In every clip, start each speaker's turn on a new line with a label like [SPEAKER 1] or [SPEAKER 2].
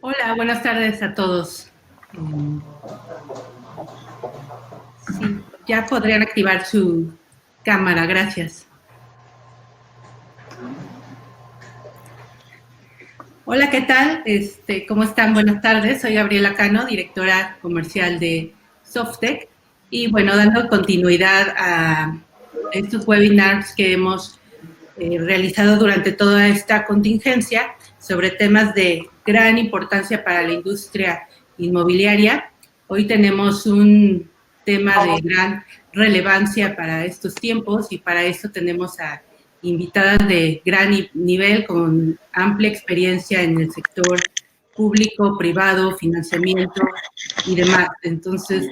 [SPEAKER 1] Hola, buenas tardes a todos. Sí, ya podrían activar su cámara, gracias. Hola, ¿qué tal? ¿Cómo están? Buenas tardes. Soy Gabriela Cano, directora comercial de Softec. Y bueno, dando continuidad a estos webinars que hemos realizado durante toda esta contingencia sobre temas de gran importancia para la industria inmobiliaria. Hoy tenemos un tema de gran relevancia para estos tiempos y para eso tenemos a invitadas de gran nivel con amplia experiencia en el sector público, privado, financiamiento y demás. Entonces,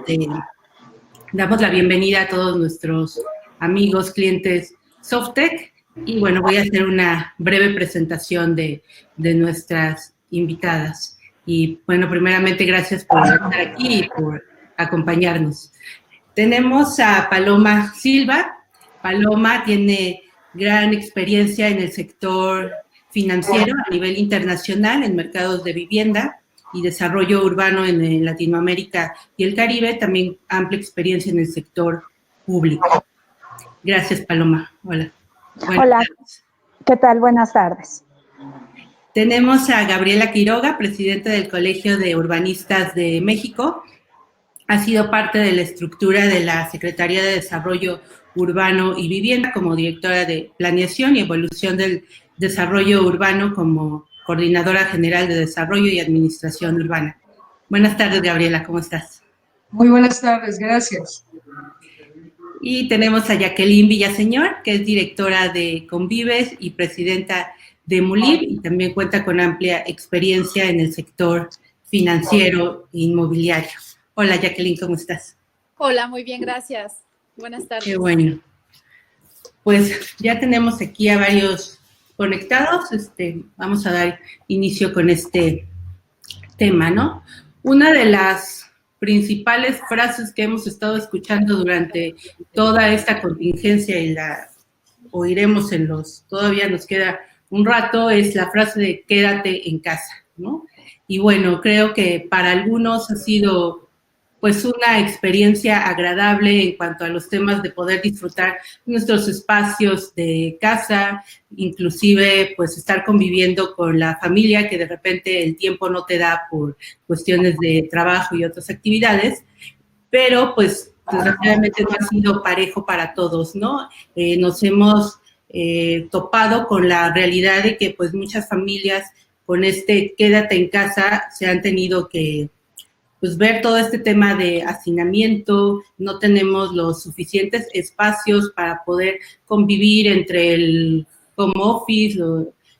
[SPEAKER 1] damos la bienvenida a todos nuestros amigos, clientes Softec y bueno, voy a hacer una breve presentación de nuestras invitadas. Y bueno, primeramente gracias por estar aquí y por acompañarnos. Tenemos a Paloma Silva. Paloma tiene gran experiencia en el sector financiero a nivel internacional en mercados de vivienda y desarrollo urbano en Latinoamérica y el Caribe, también amplia experiencia en el sector público. Gracias, Paloma. Hola.
[SPEAKER 2] Hola, ¿qué tal? Buenas tardes.
[SPEAKER 1] Tenemos a Gabriela Quiroga, presidenta del Colegio de Urbanistas de México. Ha sido parte de la estructura de la Secretaría de Desarrollo Urbano y Vivienda como directora de Planeación y Evolución del Desarrollo Urbano como Coordinadora General de Desarrollo y Administración Urbana. Buenas tardes, Gabriela, ¿cómo estás?
[SPEAKER 3] Muy buenas tardes, gracias.
[SPEAKER 1] Y tenemos a Jacqueline Villaseñor, que es directora de Convives y presidenta de MULIB y también cuenta con amplia experiencia en el sector financiero e inmobiliario. Hola, Jacqueline, ¿cómo estás?
[SPEAKER 4] Hola, muy bien, gracias. Buenas tardes.
[SPEAKER 1] Qué bueno. Pues ya tenemos aquí a varios conectados. Vamos a dar inicio con este tema, ¿no? Una de las principales frases que hemos estado escuchando durante toda esta contingencia y la oiremos todavía nos queda un rato, es la frase de quédate en casa, ¿no? Y bueno, creo que para algunos ha sido pues una experiencia agradable en cuanto a los temas de poder disfrutar nuestros espacios de casa, inclusive pues estar conviviendo con la familia que de repente el tiempo no te da por cuestiones de trabajo y otras actividades, pero pues desgraciadamente no ha sido parejo para todos, ¿no? Nos hemos topado con la realidad de que pues muchas familias con quédate en casa se han tenido que pues ver todo este tema de hacinamiento, no tenemos los suficientes espacios para poder convivir entre el home office,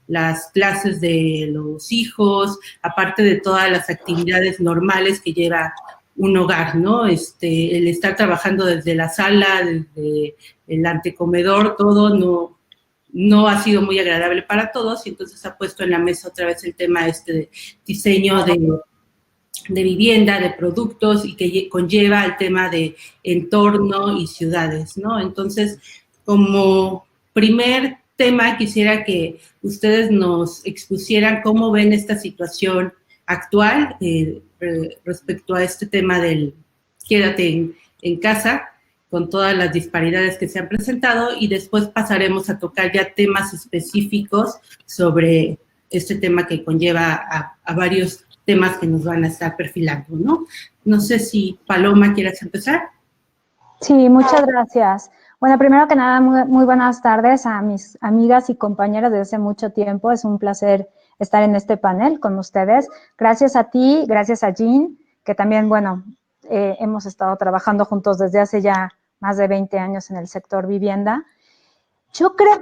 [SPEAKER 1] las clases de los hijos, aparte de todas las actividades normales que lleva un hogar, ¿no? El estar trabajando desde la sala, desde el antecomedor, todo no ha sido muy agradable para todos y entonces ha puesto en la mesa otra vez el tema de diseño de vivienda, de productos y que conlleva el tema de entorno y ciudades, ¿no? Entonces, como primer tema, quisiera que ustedes nos expusieran cómo ven esta situación actual respecto a este tema del quédate en casa, con todas las disparidades que se han presentado y después pasaremos a tocar ya temas específicos sobre este tema que conlleva a varios temas que nos van a estar perfilando, ¿no? No sé si Paloma quieras empezar.
[SPEAKER 2] Sí, muchas gracias. Bueno, primero que nada, muy buenas tardes a mis amigas y compañeras de hace mucho tiempo. Es un placer estar en este panel con ustedes. Gracias a ti, gracias a Jean, que también, bueno, hemos estado trabajando juntos desde hace ya más de 20 años en el sector vivienda. Yo creo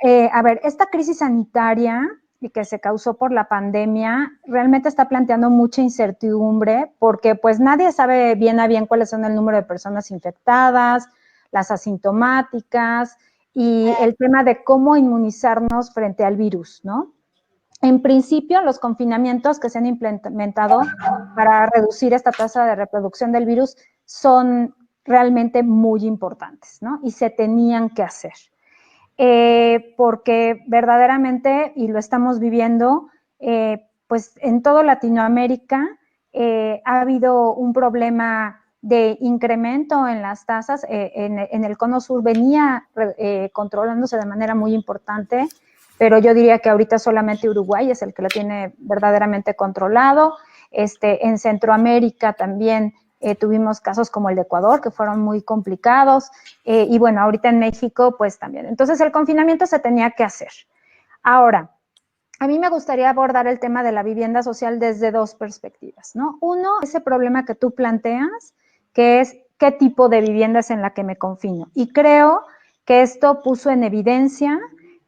[SPEAKER 2] que, a ver, esta crisis sanitaria y que se causó por la pandemia, realmente está planteando mucha incertidumbre porque pues nadie sabe bien a bien cuáles son el número de personas infectadas, las asintomáticas y el tema de cómo inmunizarnos frente al virus, ¿no? En principio, los confinamientos que se han implementado para reducir esta tasa de reproducción del virus son realmente muy importantes, ¿no? Y se tenían que hacer. Porque verdaderamente, y lo estamos viviendo, pues en toda Latinoamérica ha habido un problema de incremento en las tasas. En el cono sur venía controlándose de manera muy importante, pero yo diría que ahorita solamente Uruguay es el que lo tiene verdaderamente controlado. En Centroamérica también tuvimos casos como el de Ecuador, que fueron muy complicados, y bueno, ahorita en México, pues también. Entonces, el confinamiento se tenía que hacer. Ahora, a mí me gustaría abordar el tema de la vivienda social desde dos perspectivas, ¿no? Uno, ese problema que tú planteas, que es qué tipo de vivienda es en la que me confino. Y creo que esto puso en evidencia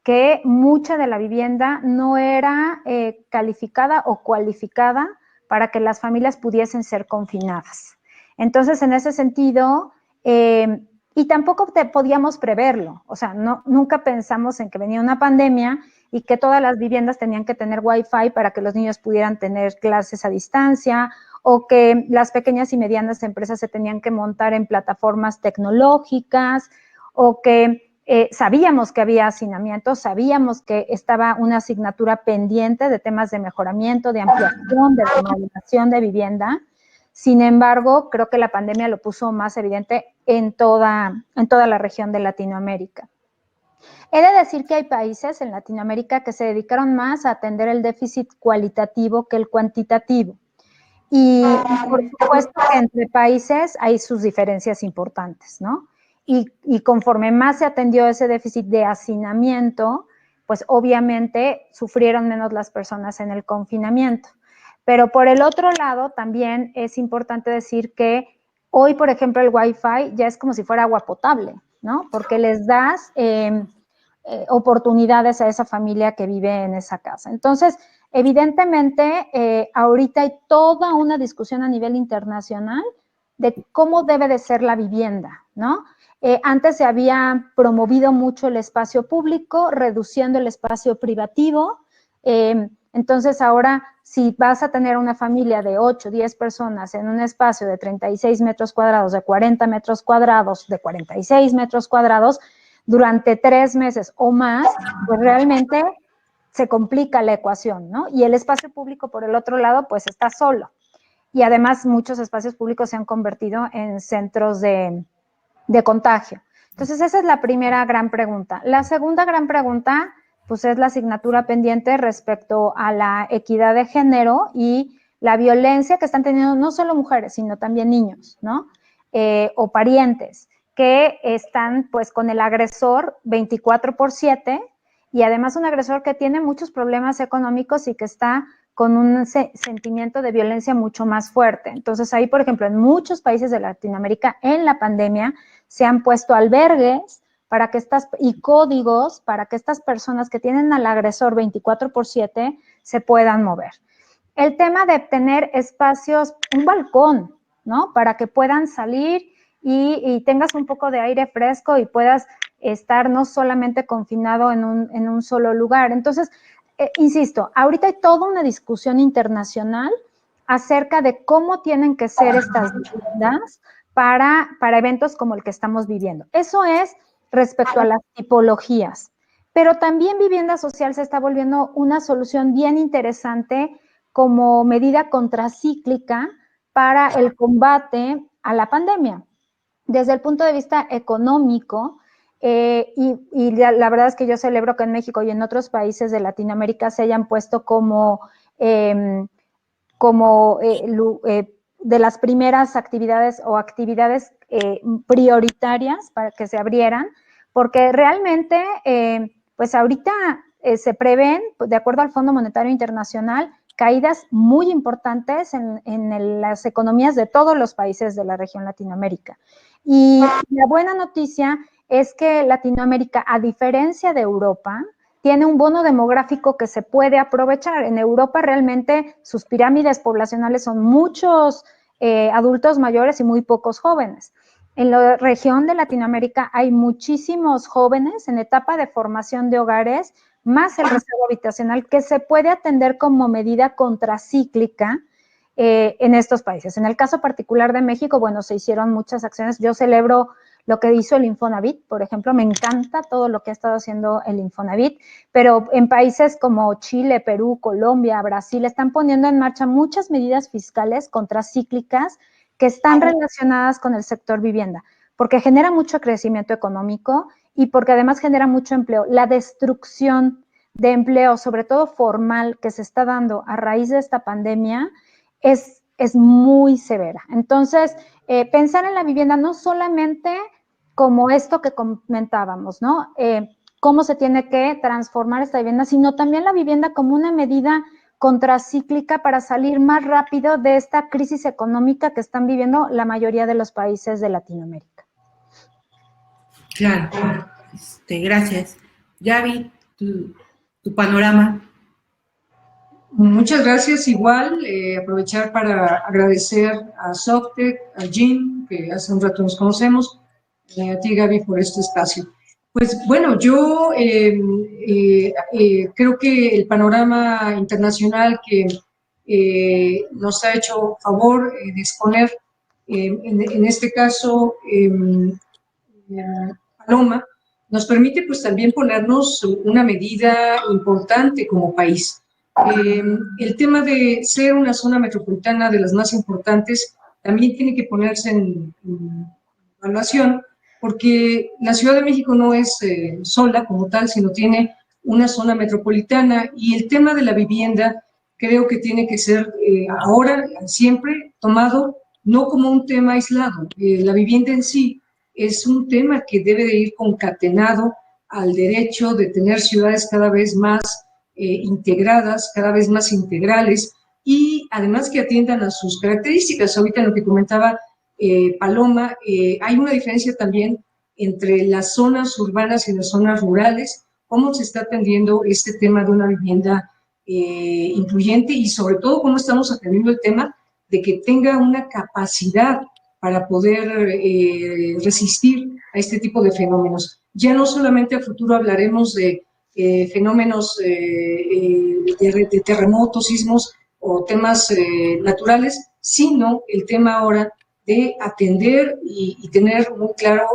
[SPEAKER 2] que mucha de la vivienda no era calificada o cualificada para que las familias pudiesen ser confinadas. Entonces, en ese sentido, y tampoco podíamos preverlo, o sea, nunca pensamos en que venía una pandemia y que todas las viviendas tenían que tener Wi-Fi para que los niños pudieran tener clases a distancia, o que las pequeñas y medianas empresas se tenían que montar en plataformas tecnológicas, o que sabíamos que había hacinamiento, sabíamos que estaba una asignatura pendiente de temas de mejoramiento, de ampliación, de remodelación de vivienda. Sin embargo, creo que la pandemia lo puso más evidente en toda la región de Latinoamérica. He de decir que hay países en Latinoamérica que se dedicaron más a atender el déficit cualitativo que el cuantitativo. Y por supuesto que entre países hay sus diferencias importantes, ¿no? Y conforme más se atendió ese déficit de hacinamiento, pues obviamente sufrieron menos las personas en el confinamiento. Pero por el otro lado, también es importante decir que hoy, por ejemplo, el Wi-Fi ya es como si fuera agua potable, ¿no? Porque les das oportunidades a esa familia que vive en esa casa. Entonces, evidentemente, ahorita hay toda una discusión a nivel internacional de cómo debe de ser la vivienda, ¿no? Antes se había promovido mucho el espacio público, reduciendo el espacio privativo. Entonces, ahora, si vas a tener una familia de 8, 10 personas en un espacio de 36 metros cuadrados, de 40 metros cuadrados, de 46 metros cuadrados, durante 3 meses o más, pues realmente se complica la ecuación, ¿no? Y el espacio público, por el otro lado, pues está solo. Y además muchos espacios públicos se han convertido en centros de contagio. Entonces, esa es la primera gran pregunta. La segunda gran pregunta, pues es la asignatura pendiente respecto a la equidad de género y la violencia que están teniendo no solo mujeres, sino también niños, ¿no? O parientes, que están pues con el agresor 24/7 y además un agresor que tiene muchos problemas económicos y que está con un sentimiento de violencia mucho más fuerte. Entonces ahí, por ejemplo, en muchos países de Latinoamérica, en la pandemia, se han puesto albergues para que y códigos para que estas personas que tienen al agresor 24/7 se puedan mover. El tema de tener espacios, un balcón, ¿no? Para que puedan salir y tengas un poco de aire fresco y puedas estar no solamente confinado en un solo lugar. Entonces, insisto, ahorita hay toda una discusión internacional acerca de cómo tienen que ser estas viviendas para eventos como el que estamos viviendo. Eso es respecto a las tipologías. Pero también vivienda social se está volviendo una solución bien interesante como medida contracíclica para el combate a la pandemia. Desde el punto de vista económico, y la verdad es que yo celebro que en México y en otros países de Latinoamérica se hayan puesto como de las primeras actividades o actividades prioritarias para que se abrieran, porque realmente, pues ahorita se prevén, de acuerdo al Fondo Monetario Internacional, caídas muy importantes en las economías de todos los países de la región Latinoamérica. Y la buena noticia es que Latinoamérica, a diferencia de Europa, tiene un bono demográfico que se puede aprovechar. En Europa realmente sus pirámides poblacionales son muchos adultos mayores y muy pocos jóvenes. En la región de Latinoamérica hay muchísimos jóvenes en etapa de formación de hogares, más el rezago habitacional, que se puede atender como medida contracíclica en estos países. En el caso particular de México, bueno, se hicieron muchas acciones. Yo celebro lo que hizo el Infonavit, por ejemplo, me encanta todo lo que ha estado haciendo el Infonavit, pero en países como Chile, Perú, Colombia, Brasil, están poniendo en marcha muchas medidas fiscales contracíclicas que están relacionadas con el sector vivienda, porque genera mucho crecimiento económico y porque además genera mucho empleo. La destrucción de empleo, sobre todo formal, que se está dando a raíz de esta pandemia, es muy severa. Entonces, pensar en la vivienda no solamente como esto que comentábamos, ¿no? Cómo se tiene que transformar esta vivienda, sino también la vivienda como una medida contracíclica para salir más rápido de esta crisis económica que están viviendo la mayoría de los países de Latinoamérica.
[SPEAKER 1] Claro, gracias. Gaby, tu panorama.
[SPEAKER 3] Muchas gracias. Igual, aprovechar para agradecer a Soctec, a Jim, que hace un rato nos conocemos, a ti, Gaby, por este espacio. Pues bueno, yo creo que el panorama internacional que nos ha hecho favor de exponer, en este caso, Paloma, nos permite pues también ponernos una medida importante como país. El tema de ser una zona metropolitana de las más importantes también tiene que ponerse en evaluación, porque la Ciudad de México no es sola como tal, sino tiene una zona metropolitana, y el tema de la vivienda creo que tiene que ser ahora, siempre, tomado no como un tema aislado. La vivienda en sí es un tema que debe de ir concatenado al derecho de tener ciudades cada vez más integradas, cada vez más integrales, y además que atiendan a sus características. Ahorita en lo que comentaba Paloma, hay una diferencia también entre las zonas urbanas y las zonas rurales, cómo se está atendiendo este tema de una vivienda incluyente, y sobre todo cómo estamos atendiendo el tema de que tenga una capacidad para poder resistir a este tipo de fenómenos. Ya no solamente a futuro hablaremos de fenómenos de terremotos, sismos o temas naturales, sino el tema ahora de atender y tener muy claro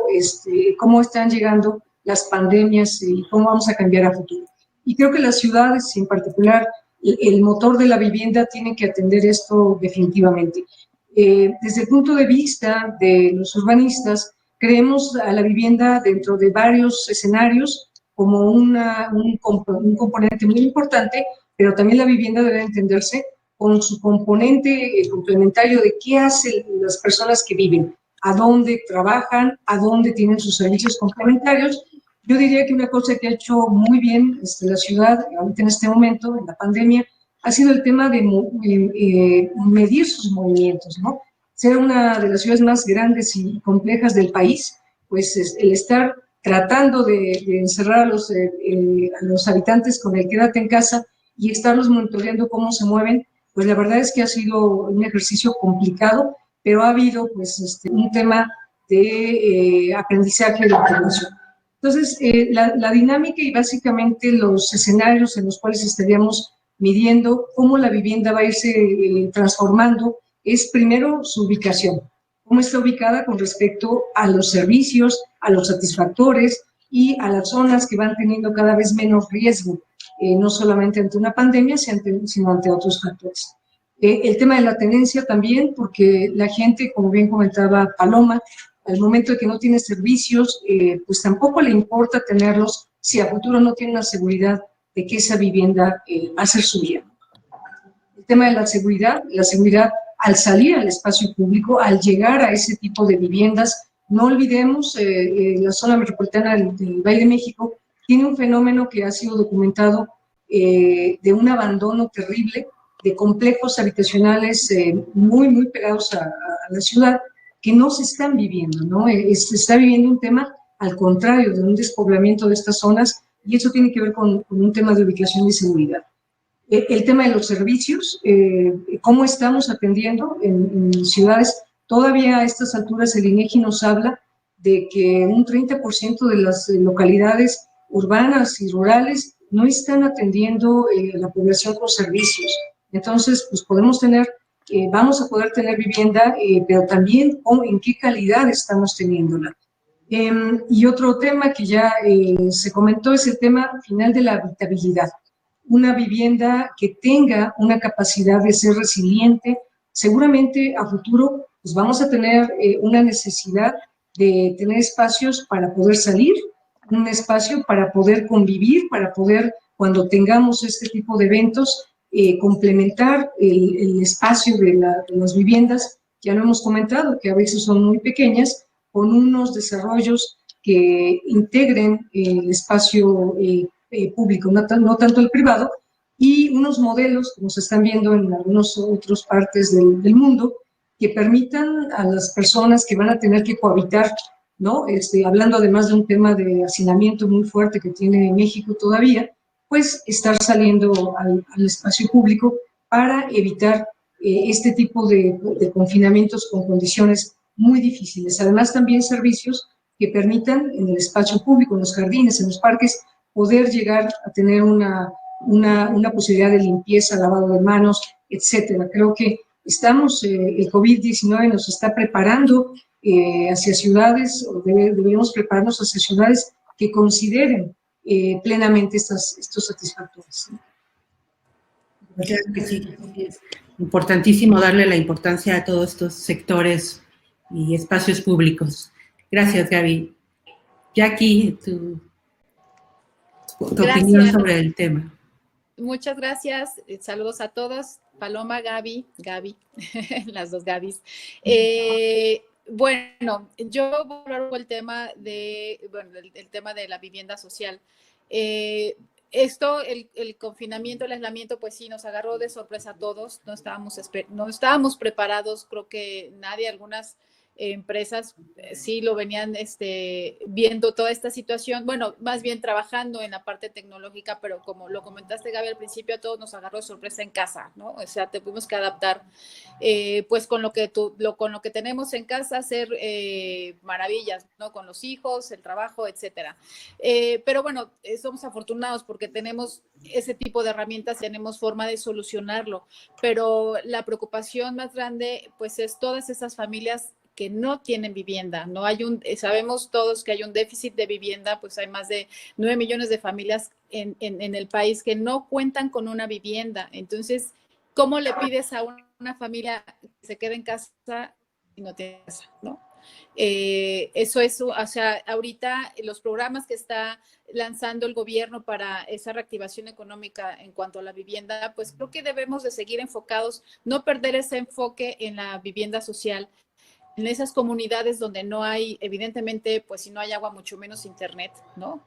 [SPEAKER 3] cómo están llegando las pandemias y cómo vamos a cambiar a futuro. Y creo que las ciudades, en particular, el motor de la vivienda, tienen que atender esto definitivamente. Desde el punto de vista de los urbanistas, creemos a la vivienda dentro de varios escenarios como un componente muy importante, pero también la vivienda debe entenderse con su componente complementario de qué hacen las personas que viven, a dónde trabajan, a dónde tienen sus servicios complementarios. Yo diría que una cosa que ha hecho muy bien la ciudad ahorita en este momento, en la pandemia, ha sido el tema de medir sus movimientos, ¿no? Ser una de las ciudades más grandes y complejas del país, pues el estar tratando de encerrar a los habitantes con el quédate en casa y estarlos monitoreando cómo se mueven, pues la verdad es que ha sido un ejercicio complicado, pero ha habido pues un tema de aprendizaje de la población. Entonces, la dinámica y básicamente los escenarios en los cuales estaríamos midiendo cómo la vivienda va a irse transformando es primero su ubicación, cómo está ubicada con respecto a los servicios, a los satisfactores y a las zonas que van teniendo cada vez menos riesgo, no solamente ante una pandemia, sino ante otros factores. El tema de la tenencia también, porque la gente, como bien comentaba Paloma, al momento de que no tiene servicios, pues tampoco le importa tenerlos si a futuro no tiene la seguridad de que esa vivienda va a ser suya. El tema de la seguridad al salir al espacio público, al llegar a ese tipo de viviendas, no olvidemos, la zona metropolitana del Valle de México tiene un fenómeno que ha sido documentado de un abandono terrible, de complejos habitacionales muy pegados a la ciudad, que no se están viviendo, ¿no? Se está viviendo un tema, al contrario, de un despoblamiento de estas zonas, y eso tiene que ver con un tema de ubicación y seguridad. El tema de los servicios, cómo estamos atendiendo en ciudades. Todavía a estas alturas el INEGI nos habla de que un 30% de las localidades urbanas y rurales no están atendiendo a la población con servicios. Entonces, pues vamos a poder tener vivienda, pero también en qué calidad estamos teniéndola. Y otro tema que ya se comentó es el tema final de la habitabilidad. Una vivienda que tenga una capacidad de ser resiliente. Seguramente a futuro pues vamos a tener una necesidad de tener espacios para poder salir, un espacio para poder convivir, para poder, cuando tengamos este tipo de eventos, complementar el espacio de las viviendas. Ya lo hemos comentado, que a veces son muy pequeñas, con unos desarrollos que integren el espacio público, no tanto el privado, y unos modelos, como se están viendo en algunas otras partes del mundo, que permitan a las personas que van a tener que cohabitar, ¿no? Hablando además de un tema de hacinamiento muy fuerte que tiene México todavía, pues estar saliendo al espacio público para evitar este tipo de confinamientos con condiciones muy difíciles. Además, también servicios que permitan en el espacio público, en los jardines, en los parques, poder llegar a tener una posibilidad de limpieza, lavado de manos, etcétera. Creo que estamos, el COVID-19 nos está preparando hacia ciudades, o deberíamos prepararnos hacia ciudades que consideren plenamente estos satisfactores.
[SPEAKER 1] Claro que sí, es importantísimo darle la importancia a todos estos sectores y espacios públicos. Gracias, Gaby. Jackie, tu opinión sobre el tema.
[SPEAKER 4] Muchas gracias. Saludos a todos. Paloma, Gaby, las dos Gabys. Bueno, yo voy a hablar el tema el tema de la vivienda social. El confinamiento, el aislamiento, pues sí, nos agarró de sorpresa a todos. No estábamos preparados, creo que nadie, algunas empresas sí lo venían viendo toda esta situación, bueno, más bien trabajando en la parte tecnológica, pero como lo comentaste, Gaby, al principio a todos nos agarró de sorpresa en casa, ¿no? O sea, tuvimos que adaptar pues con lo que tenemos en casa, hacer maravillas, ¿no? Con los hijos, el trabajo, etcétera. Pero bueno, somos afortunados porque tenemos ese tipo de herramientas, tenemos forma de solucionarlo, pero la preocupación más grande pues es todas esas familias que no tienen vivienda, no hay sabemos todos que hay un déficit de vivienda, pues hay más de 9 millones de familias en el país que no cuentan con una vivienda. Entonces, ¿cómo le pides a una familia que se quede en casa y no tiene casa, no? Eso es, o sea, ahorita los programas que está lanzando el gobierno para esa reactivación económica en cuanto a la vivienda, pues creo que debemos de seguir enfocados, no perder ese enfoque en la vivienda social, en esas comunidades donde no hay, evidentemente, pues si no hay agua, mucho menos internet, ¿no?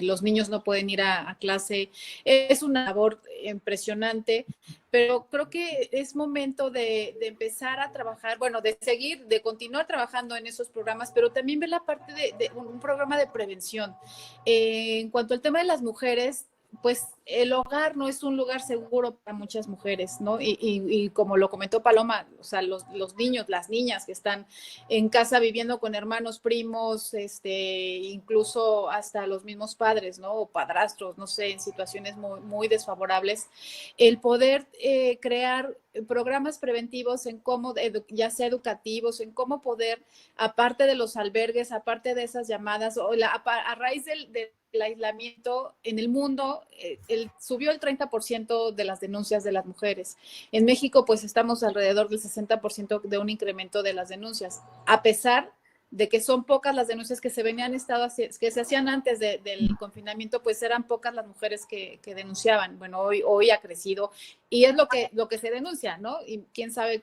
[SPEAKER 4] Los niños no pueden ir a clase. Es una labor impresionante, pero creo que es momento de empezar a trabajar, bueno, de continuar trabajando en esos programas, pero también ver la parte de un programa de prevención. En cuanto al tema de las mujeres, pues el hogar no es un lugar seguro para muchas mujeres, ¿no? Y como lo comentó Paloma, o sea, los niños, las niñas que están en casa viviendo con hermanos, primos, incluso hasta los mismos padres, ¿no? O padrastros, no sé, en situaciones muy, muy desfavorables. El poder crear programas preventivos en cómo, ya sea educativos, en cómo poder, aparte de los albergues, aparte de esas llamadas, o a raíz del aislamiento en el mundo, subió el 30% de las denuncias de las mujeres. En México, pues estamos alrededor del 60% de un incremento de las denuncias, a pesar de que son pocas las denuncias que que se hacían antes del confinamiento, pues eran pocas las mujeres que denunciaban. Bueno, hoy ha crecido y es lo que se denuncia, ¿no? Y quién sabe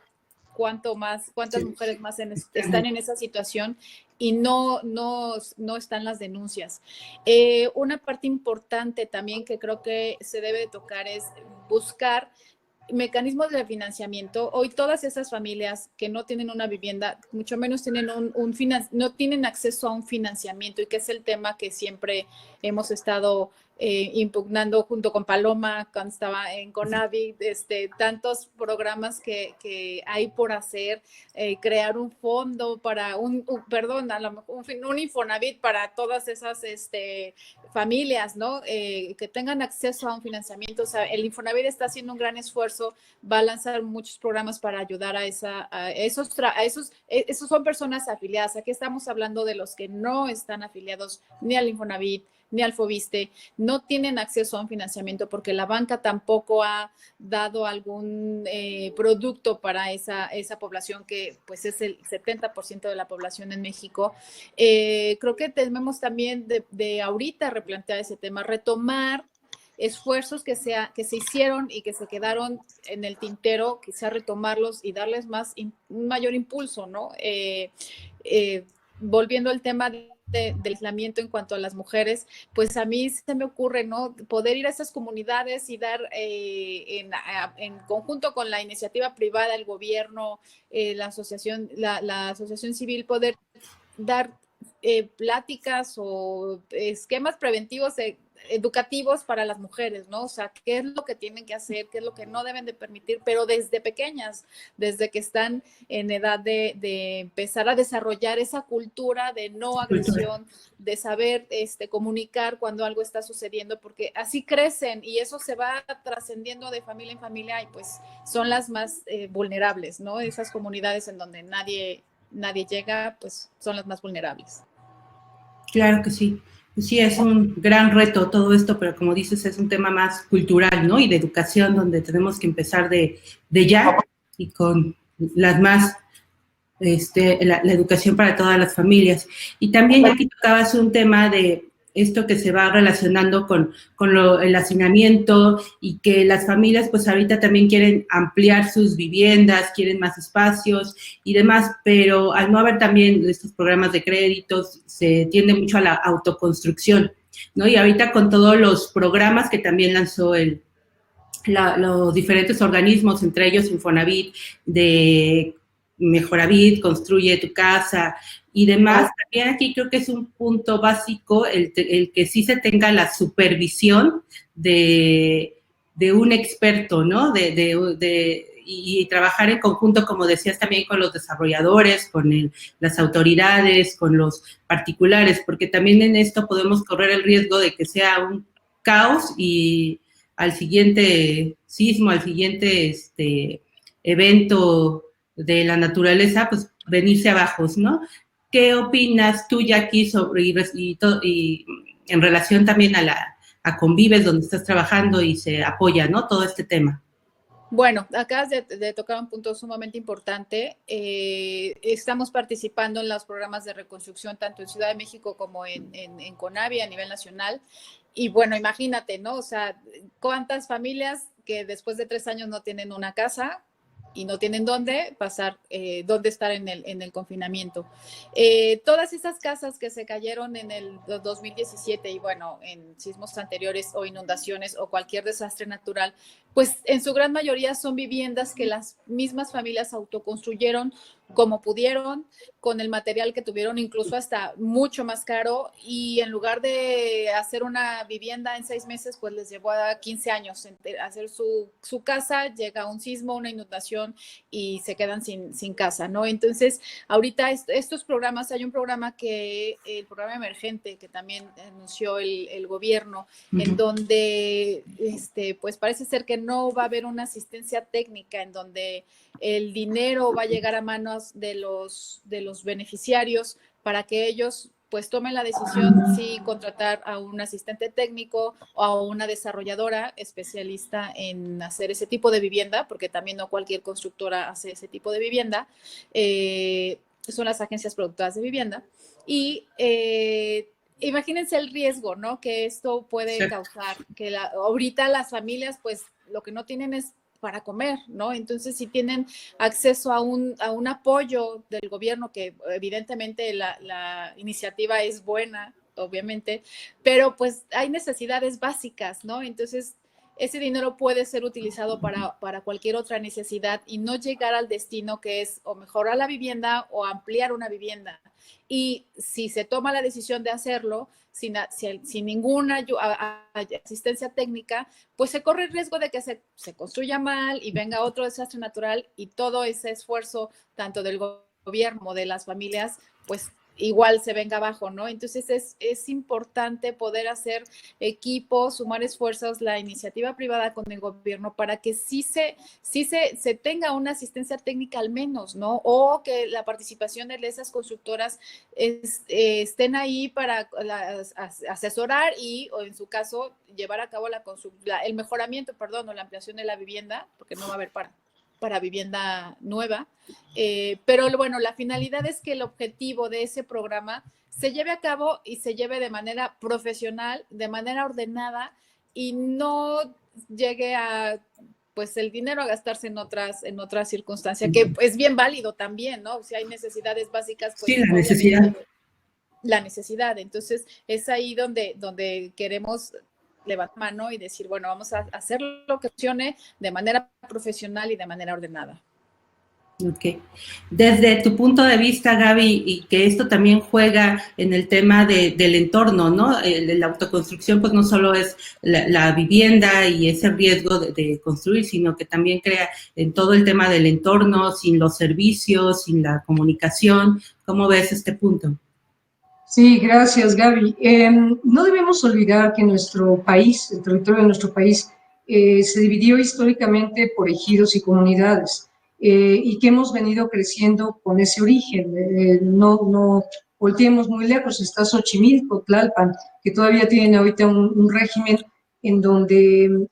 [SPEAKER 4] cuántas mujeres más están en esa situación y no están las denuncias. Una parte importante también que creo que se debe tocar es buscar mecanismos de financiamiento. Hoy todas esas familias que no tienen una vivienda, mucho menos tienen no tienen acceso a un financiamiento, y que es el tema que siempre hemos estado impugnando junto con Paloma cuando estaba en CONAVI, tantos programas que hay por hacer, crear un fondo para un Infonavit para todas esas familias, ¿no? Que tengan acceso a un financiamiento. O sea, el Infonavit está haciendo un gran esfuerzo, va a lanzar muchos programas para ayudar a esos son personas afiliadas. Aquí estamos hablando de los que no están afiliados ni al Infonavit, ni al Fobiste, no tienen acceso a un financiamiento porque la banca tampoco ha dado algún producto para esa población que pues es el 70% de la población en México. Creo que debemos también de ahorita replantear ese tema, retomar esfuerzos que se hicieron y que se quedaron en el tintero, quizá retomarlos y darles un mayor impulso, ¿no? Volviendo al tema del aislamiento en cuanto a las mujeres, pues a mí se me ocurre, ¿no? Poder ir a esas comunidades y dar en conjunto con la iniciativa privada, el gobierno, la asociación civil, poder dar pláticas o esquemas preventivos educativos para las mujeres, ¿no? O sea, qué es lo que tienen que hacer, qué es lo que no deben de permitir, pero desde pequeñas, desde que están en edad de empezar a desarrollar esa cultura de no agresión, de saber comunicar cuando algo está sucediendo, porque así crecen y eso se va trascendiendo de familia en familia y pues son las más vulnerables, ¿no? Esas comunidades en donde nadie llega, pues son las más vulnerables.
[SPEAKER 1] Claro que sí. Sí, es un gran reto todo esto, pero como dices, es un tema más cultural, ¿no? Y de educación, donde tenemos que empezar de ya y con las más, la educación para todas las familias. Y también ya que tocabas un tema de esto que se va relacionando con el hacinamiento y que las familias pues ahorita también quieren ampliar sus viviendas, quieren más espacios y demás, pero al no haber también estos programas de créditos, se tiende mucho a la autoconstrucción, ¿no? Y ahorita con todos los programas que también lanzó los diferentes organismos, entre ellos Infonavit, de Mejoravit, Construye tu Casa y demás, también aquí creo que es un punto básico el que sí se tenga la supervisión de un experto, ¿no? Y trabajar en conjunto, como decías, también con los desarrolladores, con las autoridades, con los particulares, porque también en esto podemos correr el riesgo de que sea un caos y al siguiente sismo, al siguiente evento de la naturaleza, pues venirse abajo, ¿no? ¿Qué opinas tú, Jackie, sobre y en relación también a Convives, donde estás trabajando y se apoya, ¿no? Todo este tema.
[SPEAKER 4] Bueno, acabas de tocar un punto sumamente importante. Estamos participando en los programas de reconstrucción tanto en Ciudad de México como en CONAVI a nivel nacional. Y bueno, imagínate, ¿no? O sea, cuántas familias que después de 3 años no tienen una casa y no tienen dónde pasar, dónde estar en el confinamiento. Todas esas casas que se cayeron en el 2017 y bueno, en sismos anteriores o inundaciones o cualquier desastre natural, pues en su gran mayoría son viviendas que las mismas familias autoconstruyeron como pudieron, con el material que tuvieron, incluso hasta mucho más caro, y en lugar de hacer una vivienda en 6 meses, pues les llevó a 15 años hacer su casa, llega un sismo, una inundación y se quedan sin casa, ¿no? Entonces, ahorita estos programas, hay un programa el programa emergente que también anunció el gobierno, en donde pues parece ser que no va a haber una asistencia técnica, en donde el dinero va a llegar a manos de los beneficiarios para que ellos pues tomen la decisión si contratar a un asistente técnico o a una desarrolladora especialista en hacer ese tipo de vivienda, porque también no cualquier constructora hace ese tipo de vivienda, son las agencias productoras de vivienda. Y imagínense el riesgo, ¿no? Que esto puede causar, que ahorita las familias pues lo que no tienen es para comer, ¿no? Entonces, si tienen acceso a un apoyo del gobierno, que evidentemente la iniciativa es buena, obviamente, pero pues hay necesidades básicas, ¿no? Entonces, ese dinero puede ser utilizado para cualquier otra necesidad y no llegar al destino que es o mejorar la vivienda o ampliar una vivienda. y si se toma la decisión de hacerlo sin ninguna asistencia técnica, pues se corre el riesgo de que se construya mal y venga otro desastre natural y todo ese esfuerzo, tanto del gobierno, de las familias, pues igual se venga abajo, ¿no? Entonces es importante poder hacer equipos, sumar esfuerzos, la iniciativa privada con el gobierno para que sí se tenga una asistencia técnica al menos, ¿no? O que la participación de esas constructoras estén ahí para asesorar y, o en su caso, llevar a cabo el mejoramiento, o la ampliación de la vivienda, porque no va a haber para vivienda nueva, pero bueno, la finalidad es que el objetivo de ese programa se lleve a cabo y se lleve de manera profesional, de manera ordenada y no llegue a, pues, el dinero a gastarse en otras circunstancias, que es bien válido también, ¿no? Si hay necesidades básicas, pues
[SPEAKER 1] sí, la necesidad.
[SPEAKER 4] La necesidad. Entonces, es ahí donde queremos levantar mano y decir, bueno, vamos a hacer lo que funcione de manera profesional y de manera ordenada.
[SPEAKER 1] Ok. Desde tu punto de vista, Gaby, y que esto también juega en el tema del entorno, ¿no? La autoconstrucción, pues no solo es la vivienda y ese riesgo de construir, sino que también crea en todo el tema del entorno, sin los servicios, sin la comunicación. ¿Cómo ves este punto?
[SPEAKER 3] Sí, gracias, Gaby. No debemos olvidar que nuestro país, el territorio de nuestro país, se dividió históricamente por ejidos y comunidades y que hemos venido creciendo con ese origen. No volteemos muy lejos, está Xochimilco, Tlalpan, que todavía tienen ahorita un régimen en donde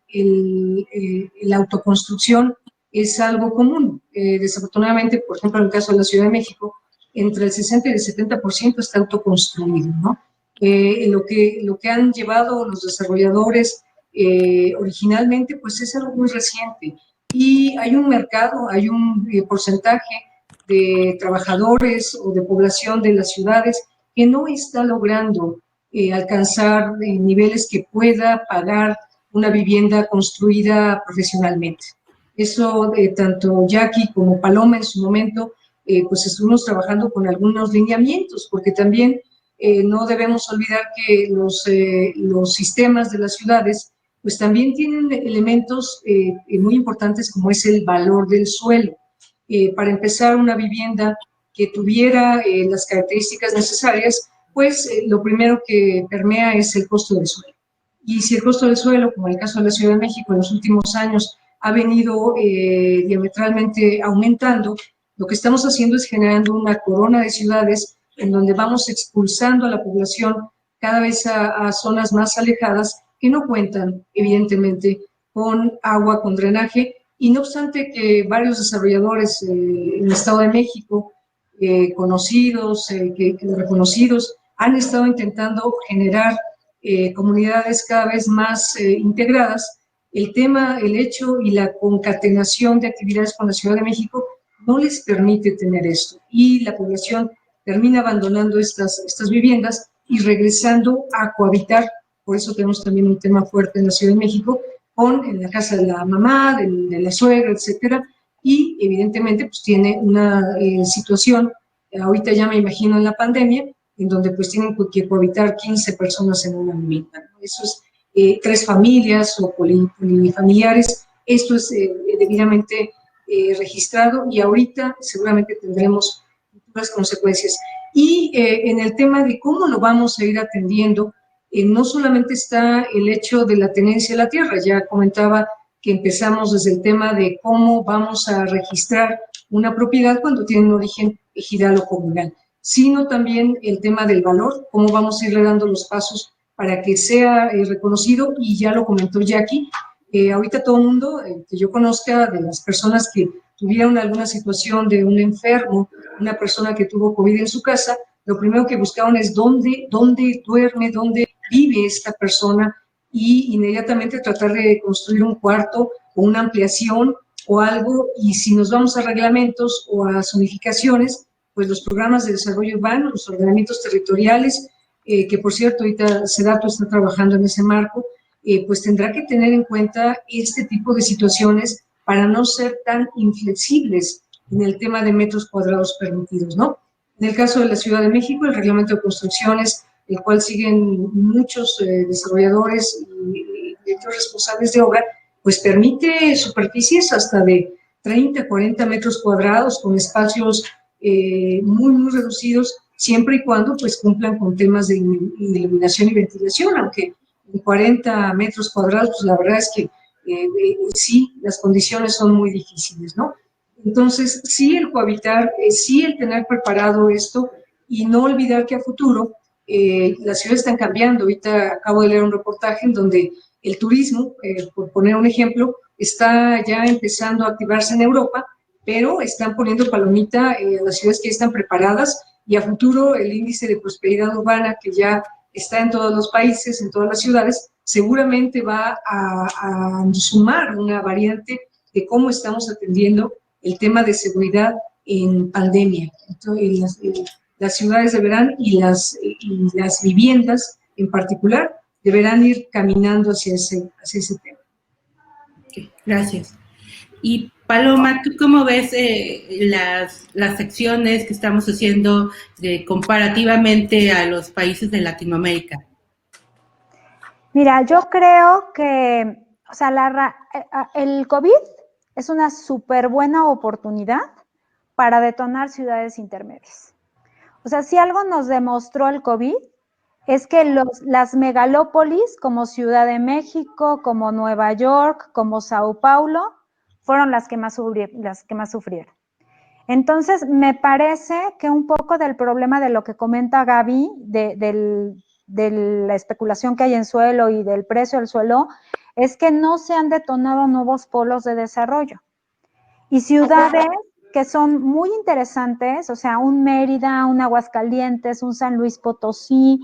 [SPEAKER 3] la autoconstrucción es algo común. Desafortunadamente, por ejemplo, en el caso de la Ciudad de México, entre el 60 y el 70% está autoconstruido, ¿no? Lo que han llevado los desarrolladores originalmente, pues es algo muy reciente. Y hay un mercado, hay un porcentaje de trabajadores o de población de las ciudades que no está logrando alcanzar niveles que pueda pagar una vivienda construida profesionalmente. Eso, tanto Jackie como Paloma en su momento, pues estuvimos trabajando con algunos lineamientos, porque también no debemos olvidar que los sistemas de las ciudades pues también tienen elementos muy importantes como es el valor del suelo. Para empezar, una vivienda que tuviera las características necesarias, pues lo primero que permea es el costo del suelo. Y si el costo del suelo, como en el caso de la Ciudad de México en los últimos años, ha venido diametralmente aumentando, lo que estamos haciendo es generando una corona de ciudades en donde vamos expulsando a la población cada vez a zonas más alejadas que no cuentan, evidentemente, con agua, con drenaje, y no obstante que varios desarrolladores en el Estado de México, conocidos, reconocidos, han estado intentando generar comunidades cada vez más integradas. El hecho y la concatenación de actividades con la Ciudad de México no les permite tener esto y la población termina abandonando estas viviendas y regresando a cohabitar. Por eso tenemos también un tema fuerte en la Ciudad de México en la casa de la mamá, de la suegra, etcétera, y evidentemente pues tiene una situación, ahorita ya me imagino en la pandemia, en donde pues tienen que cohabitar 15 personas en una vivienda, ¿no? Eso es 3 familias o polifamiliares, esto es debidamente registrado y ahorita seguramente tendremos futuras consecuencias. Y en el tema de cómo lo vamos a ir atendiendo, no solamente está el hecho de la tenencia de la tierra, ya comentaba que empezamos desde el tema de cómo vamos a registrar una propiedad cuando tiene un origen ejidal o comunal, sino también el tema del valor, cómo vamos a irle dando los pasos para que sea reconocido, y ya lo comentó Jackie, ahorita todo el mundo que yo conozca de las personas que tuvieron alguna situación de un enfermo, una persona que tuvo COVID en su casa, lo primero que buscaban es dónde duerme, dónde vive esta persona, y inmediatamente tratar de construir un cuarto o una ampliación o algo. Y si nos vamos a reglamentos o a zonificaciones, pues los programas de desarrollo urbano, los ordenamientos territoriales, que por cierto ahorita SEDATU está trabajando en ese marco, pues tendrá que tener en cuenta este tipo de situaciones para no ser tan inflexibles en el tema de metros cuadrados permitidos, ¿no? En el caso de la Ciudad de México, el reglamento de construcciones, el cual siguen muchos desarrolladores y otros responsables de obra, pues permite superficies hasta de 30, 40 metros cuadrados con espacios muy reducidos, siempre y cuando pues cumplan con temas de iluminación y ventilación, aunque en 40 metros cuadrados, pues la verdad es que sí, las condiciones son muy difíciles, ¿no? Entonces, sí el cohabitar, sí el tener preparado esto y no olvidar que a futuro las ciudades están cambiando. Ahorita acabo de leer un reportaje en donde el turismo, por poner un ejemplo, está ya empezando a activarse en Europa, pero están poniendo palomita a las ciudades que ya están preparadas y a futuro el índice de prosperidad urbana que ya está en todos los países, en todas las ciudades, seguramente va a sumar una variante de cómo estamos atendiendo el tema de seguridad en pandemia. Entonces, las ciudades deberán y las viviendas en particular deberán ir caminando hacia ese tema.
[SPEAKER 1] Okay, gracias. Y Paloma, ¿tú cómo ves las acciones que estamos haciendo comparativamente a los países de Latinoamérica?
[SPEAKER 2] Mira, yo creo que, o sea, el COVID es una súper buena oportunidad para detonar ciudades intermedias. O sea, si algo nos demostró el COVID es que las megalópolis como Ciudad de México, como Nueva York, como Sao Paulo, fueron las que más sufrieron. Entonces, me parece que un poco del problema de lo que comenta Gaby, de la especulación que hay en suelo y del precio del suelo, es que no se han detonado nuevos polos de desarrollo. Y ciudades que son muy interesantes, o sea, un Mérida, un Aguascalientes, un San Luis Potosí.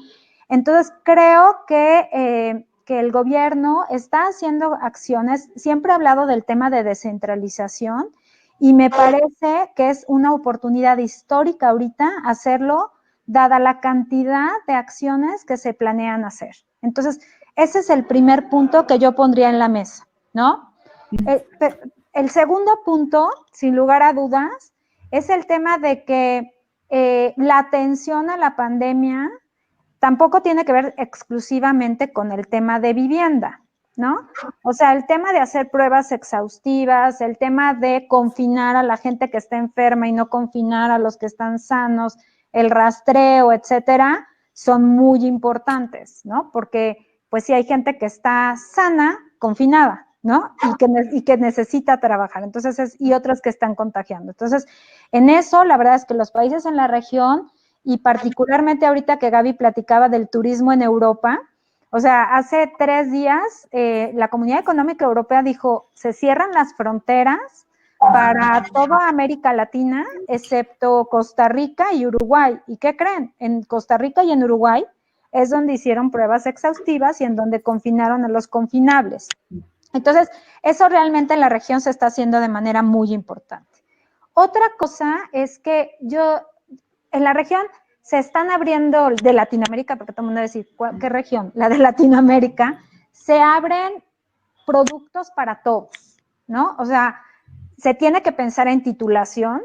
[SPEAKER 2] Entonces, creo que el gobierno está haciendo acciones, siempre ha hablado del tema de descentralización, y me parece que es una oportunidad histórica ahorita hacerlo, dada la cantidad de acciones que se planean hacer. Entonces, ese es el primer punto que yo pondría en la mesa, ¿no? El segundo punto, sin lugar a dudas, es el tema de que la atención a la pandemia tampoco tiene que ver exclusivamente con el tema de vivienda, ¿no? O sea, el tema de hacer pruebas exhaustivas, el tema de confinar a la gente que está enferma y no confinar a los que están sanos, el rastreo, etcétera, son muy importantes, ¿no? Porque, pues, si hay gente que está sana, confinada, ¿no? Y que necesita trabajar, entonces, y otros que están contagiando. Entonces, en eso, la verdad es que los países en la región, y particularmente ahorita que Gaby platicaba del turismo en Europa, o sea, hace 3 días la Comunidad Económica Europea dijo, se cierran las fronteras para toda América Latina, excepto Costa Rica y Uruguay. ¿Y qué creen? En Costa Rica y en Uruguay es donde hicieron pruebas exhaustivas y en donde confinaron a los confinables. Entonces, eso realmente en la región se está haciendo de manera muy importante. Otra cosa es que en la región se están abriendo, de Latinoamérica, porque todo el mundo va a decir, ¿qué región? La de Latinoamérica, se abren productos para todos, ¿no? O sea, se tiene que pensar en titulación.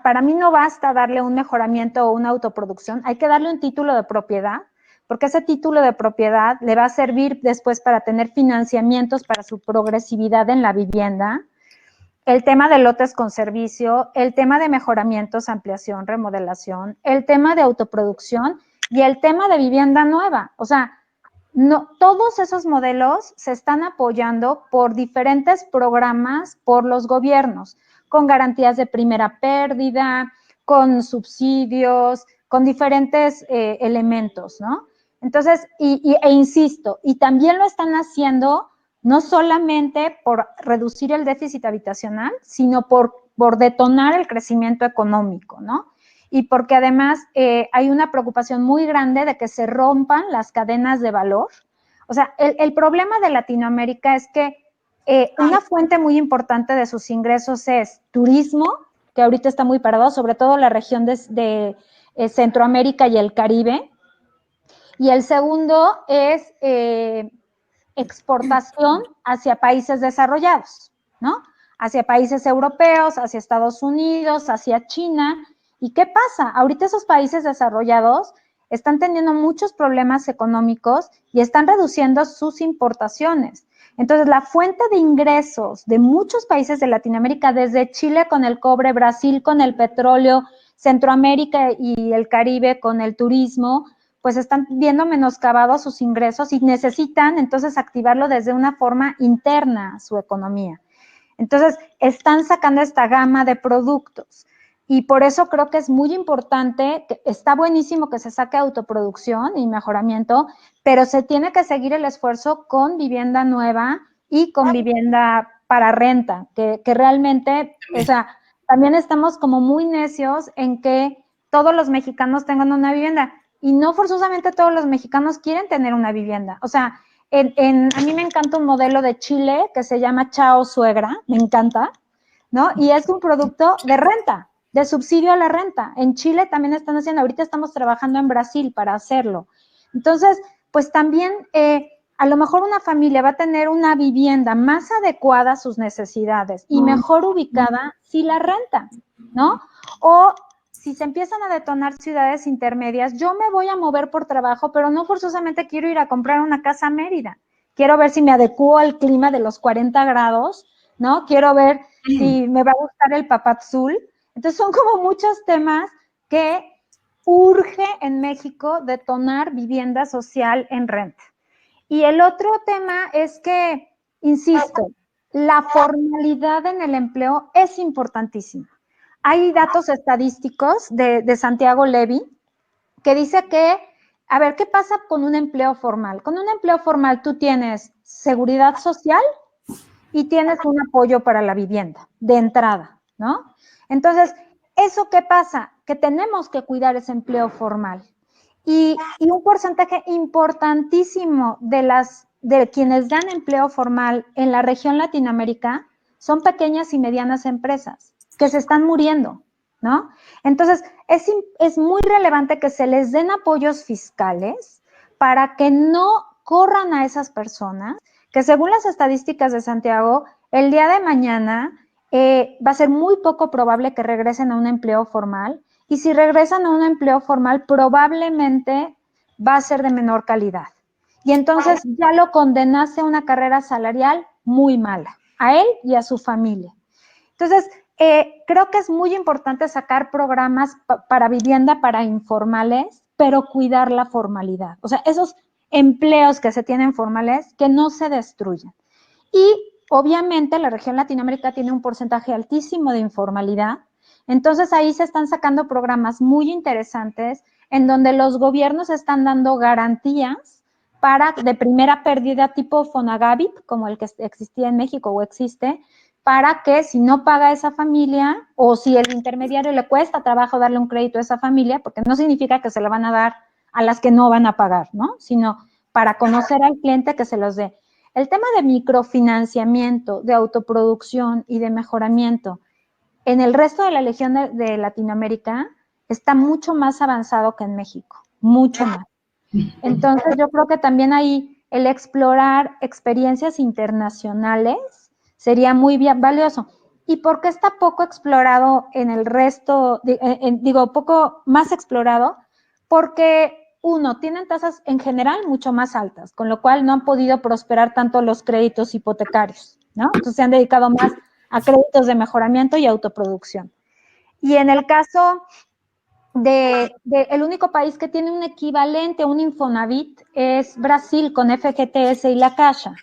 [SPEAKER 2] Para mí no basta darle un mejoramiento o una autoproducción, hay que darle un título de propiedad, porque ese título de propiedad le va a servir después para tener financiamientos para su progresividad en la vivienda. El tema de lotes con servicio, el tema de mejoramientos, ampliación, remodelación, el tema de autoproducción y el tema de vivienda nueva. O sea, no, todos esos modelos se están apoyando por diferentes programas por los gobiernos, con garantías de primera pérdida, con subsidios, con diferentes elementos, ¿no? Entonces, e insisto, y también lo están haciendo no solamente por reducir el déficit habitacional, sino por detonar el crecimiento económico, ¿no? Y porque además hay una preocupación muy grande de que se rompan las cadenas de valor. O sea, el problema de Latinoamérica es que una fuente muy importante de sus ingresos es turismo, que ahorita está muy parado, sobre todo la región de Centroamérica y el Caribe. Y el segundo es exportación hacia países desarrollados, ¿no? Hacia países europeos, hacia Estados Unidos, hacia China, ¿Y qué pasa? Ahorita esos países desarrollados están teniendo muchos problemas económicos y están reduciendo sus importaciones. Entonces, la fuente de ingresos de muchos países de Latinoamérica, desde Chile con el cobre, Brasil con el petróleo, Centroamérica y el Caribe con el turismo, pues están viendo menoscabados sus ingresos y necesitan entonces activarlo desde una forma interna su economía. Entonces, están sacando esta gama de productos. Y por eso creo que es muy importante, que está buenísimo que se saque autoproducción y mejoramiento, pero se tiene que seguir el esfuerzo con vivienda nueva y con vivienda para renta, que realmente, o sea, también estamos como muy necios en que todos los mexicanos tengan una vivienda y no forzosamente todos los mexicanos quieren tener una vivienda. O sea, a mí me encanta un modelo de Chile que se llama Chao Suegra, me encanta, ¿no? Y es un producto de renta, de subsidio a la renta. En Chile también están haciendo, ahorita estamos trabajando en Brasil para hacerlo. Entonces, pues también a lo mejor una familia va a tener una vivienda más adecuada a sus necesidades y mejor ubicada si la renta, ¿no? O si se empiezan a detonar ciudades intermedias, yo me voy a mover por trabajo, pero no forzosamente quiero ir a comprar una casa a Mérida. Quiero ver si me adecuo al clima de los 40 grados, ¿no? Quiero ver si me va a gustar el papadzul. Entonces son como muchos temas que urge en México detonar vivienda social en renta. Y el otro tema es que, insisto, la formalidad en el empleo es importantísima. Hay datos estadísticos de Santiago Levy que dice que, a ver, ¿qué pasa con un empleo formal? Con un empleo formal tú tienes seguridad social y tienes un apoyo para la vivienda de entrada, ¿no? Entonces, ¿eso qué pasa? Que tenemos que cuidar ese empleo formal. Y un porcentaje importantísimo de quienes dan empleo formal en la región Latinoamérica son pequeñas y medianas empresas que se están muriendo, ¿no? Entonces, es muy relevante que se les den apoyos fiscales para que no corran a esas personas, que según las estadísticas de Santiago, el día de mañana va a ser muy poco probable que regresen a un empleo formal, y si regresan a un empleo formal, probablemente va a ser de menor calidad. Y entonces ya lo condenaste a una carrera salarial muy mala, a él y a su familia. Entonces, creo que es muy importante sacar programas para vivienda para informales, pero cuidar la formalidad. O sea, esos empleos que se tienen formales, que no se destruyan. Y obviamente la región Latinoamérica tiene un porcentaje altísimo de informalidad. Entonces ahí se están sacando programas muy interesantes en donde los gobiernos están dando garantías de primera pérdida tipo Fonagavit, como el que existía en México o existe, para que si no paga esa familia o si el intermediario le cuesta trabajo darle un crédito a esa familia, porque no significa que se lo van a dar a las que no van a pagar, ¿no? Sino para conocer al cliente que se los dé. El tema de microfinanciamiento, de autoproducción y de mejoramiento en el resto de la región de Latinoamérica está mucho más avanzado que en México, mucho más. Entonces yo creo que también ahí el explorar experiencias internacionales sería muy valioso. ¿Y por qué está poco explorado en el resto, poco más explorado? Porque uno, tienen tasas en general mucho más altas, con lo cual no han podido prosperar tanto los créditos hipotecarios, ¿no? Entonces se han dedicado más a créditos de mejoramiento y autoproducción. Y en el caso el único país que tiene un equivalente a un Infonavit es Brasil con FGTS y la Caixa,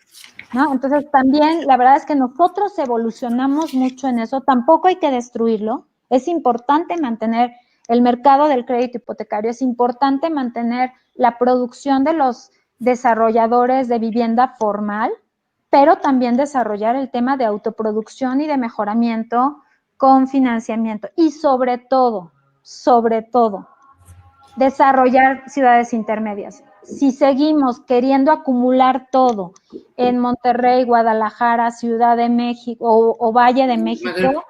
[SPEAKER 2] ¿no? Entonces también la verdad es que nosotros evolucionamos mucho en eso, tampoco hay que destruirlo, es importante mantener el mercado del crédito hipotecario, es importante mantener la producción de los desarrolladores de vivienda formal, pero también desarrollar el tema de autoproducción y de mejoramiento con financiamiento y sobre todo, desarrollar ciudades intermedias. Si seguimos queriendo acumular todo en Monterrey, Guadalajara, Ciudad de México o Valle de México,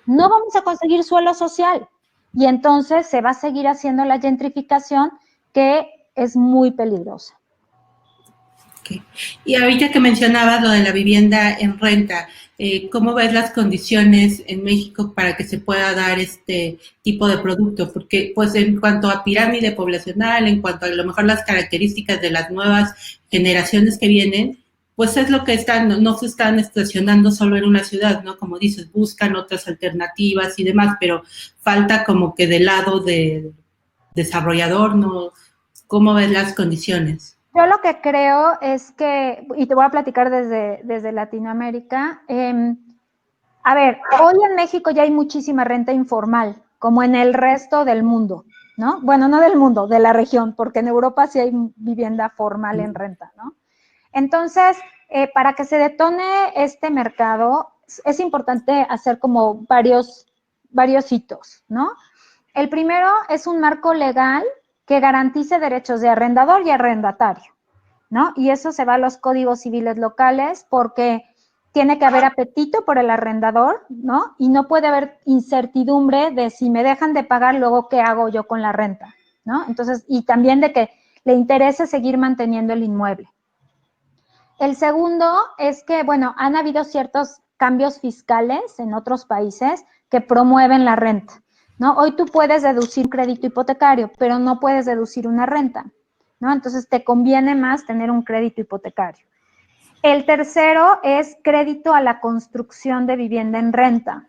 [SPEAKER 2] no vamos a conseguir suelo social. Y entonces se va a seguir haciendo la gentrificación, que es muy peligrosa.
[SPEAKER 1] Okay. Y ahorita que mencionabas lo de la vivienda en renta, ¿cómo ves las condiciones en México para que se pueda dar este tipo de producto? Porque, pues, en cuanto a pirámide poblacional, en cuanto a lo mejor las características de las nuevas generaciones que vienen, pues es lo que están, no se están estacionando solo en una ciudad, ¿no? Como dices, buscan otras alternativas y demás, pero falta como que del lado del desarrollador, ¿no? ¿Cómo ves las condiciones?
[SPEAKER 2] Yo lo que creo es que, y te voy a platicar desde Latinoamérica, a ver, hoy en México ya hay muchísima renta informal, como en el resto del mundo, ¿no? Bueno, no del mundo, de la región, porque en Europa sí hay vivienda formal en renta, ¿no? Entonces, para que se detone este mercado, es importante hacer como varios hitos, ¿no? El primero es un marco legal que garantice derechos de arrendador y arrendatario, ¿no? Y eso se va a los códigos civiles locales porque tiene que haber apetito por el arrendador, ¿no? Y no puede haber incertidumbre de si me dejan de pagar, luego qué hago yo con la renta, ¿no? Entonces, y también de que le interese seguir manteniendo el inmueble. El segundo es que, bueno, han habido ciertos cambios fiscales en otros países que promueven la renta, ¿no? Hoy tú puedes deducir crédito hipotecario, pero no puedes deducir una renta, ¿no? Entonces te conviene más tener un crédito hipotecario. El tercero es crédito a la construcción de vivienda en renta,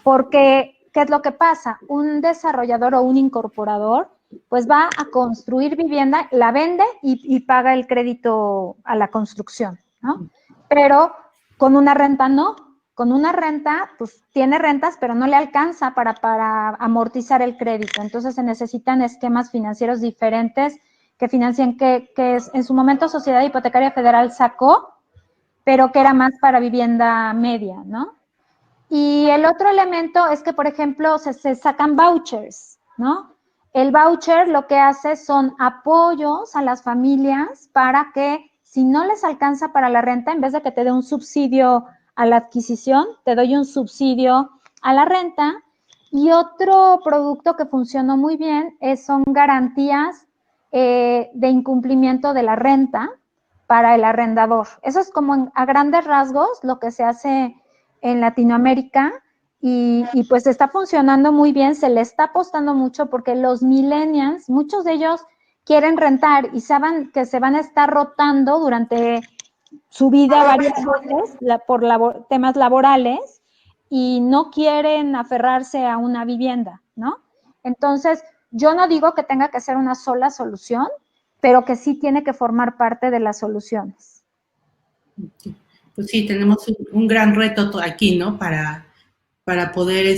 [SPEAKER 2] porque, ¿qué es lo que pasa? Un desarrollador o un incorporador pues va a construir vivienda, la vende y paga el crédito a la construcción, ¿no? Pero con una renta no. Con una renta, pues tiene rentas, pero no le alcanza para amortizar el crédito. Entonces se necesitan esquemas financieros diferentes que financien, que en su momento Sociedad Hipotecaria Federal sacó, pero que era más para vivienda media, ¿no? Y el otro elemento es que, por ejemplo, se sacan vouchers, ¿no? El voucher lo que hace son apoyos a las familias para que si no les alcanza para la renta, en vez de que te dé un subsidio a la adquisición, te doy un subsidio a la renta. Y otro producto que funcionó muy bien son garantías de incumplimiento de la renta para el arrendador. Eso es como a grandes rasgos lo que se hace en Latinoamérica y pues está funcionando muy bien, se le está apostando mucho porque los millennials, muchos de ellos quieren rentar y saben que se van a estar rotando durante su vida varias veces por temas laborales y no quieren aferrarse a una vivienda, ¿no? Entonces, yo no digo que tenga que ser una sola solución, pero que sí tiene que formar parte de las soluciones.
[SPEAKER 1] Pues sí, tenemos un gran reto aquí, ¿no? Para poder,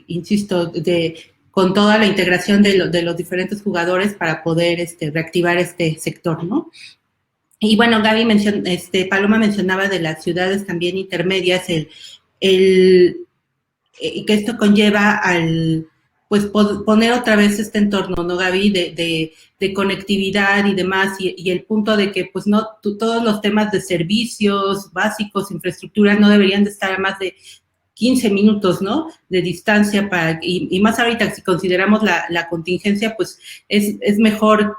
[SPEAKER 1] insisto, con toda la integración de los diferentes jugadores para poder reactivar este sector, ¿no? Y bueno, Gaby Paloma mencionaba de las ciudades también intermedias, que esto conlleva al, pues, poner otra vez este entorno, ¿no, Gaby? De conectividad y demás, y el punto de que, pues, no, todos los temas de servicios básicos, infraestructura, no deberían de estar a más de 15 minutos, ¿no? De distancia y más ahorita, si consideramos la contingencia, pues, es mejor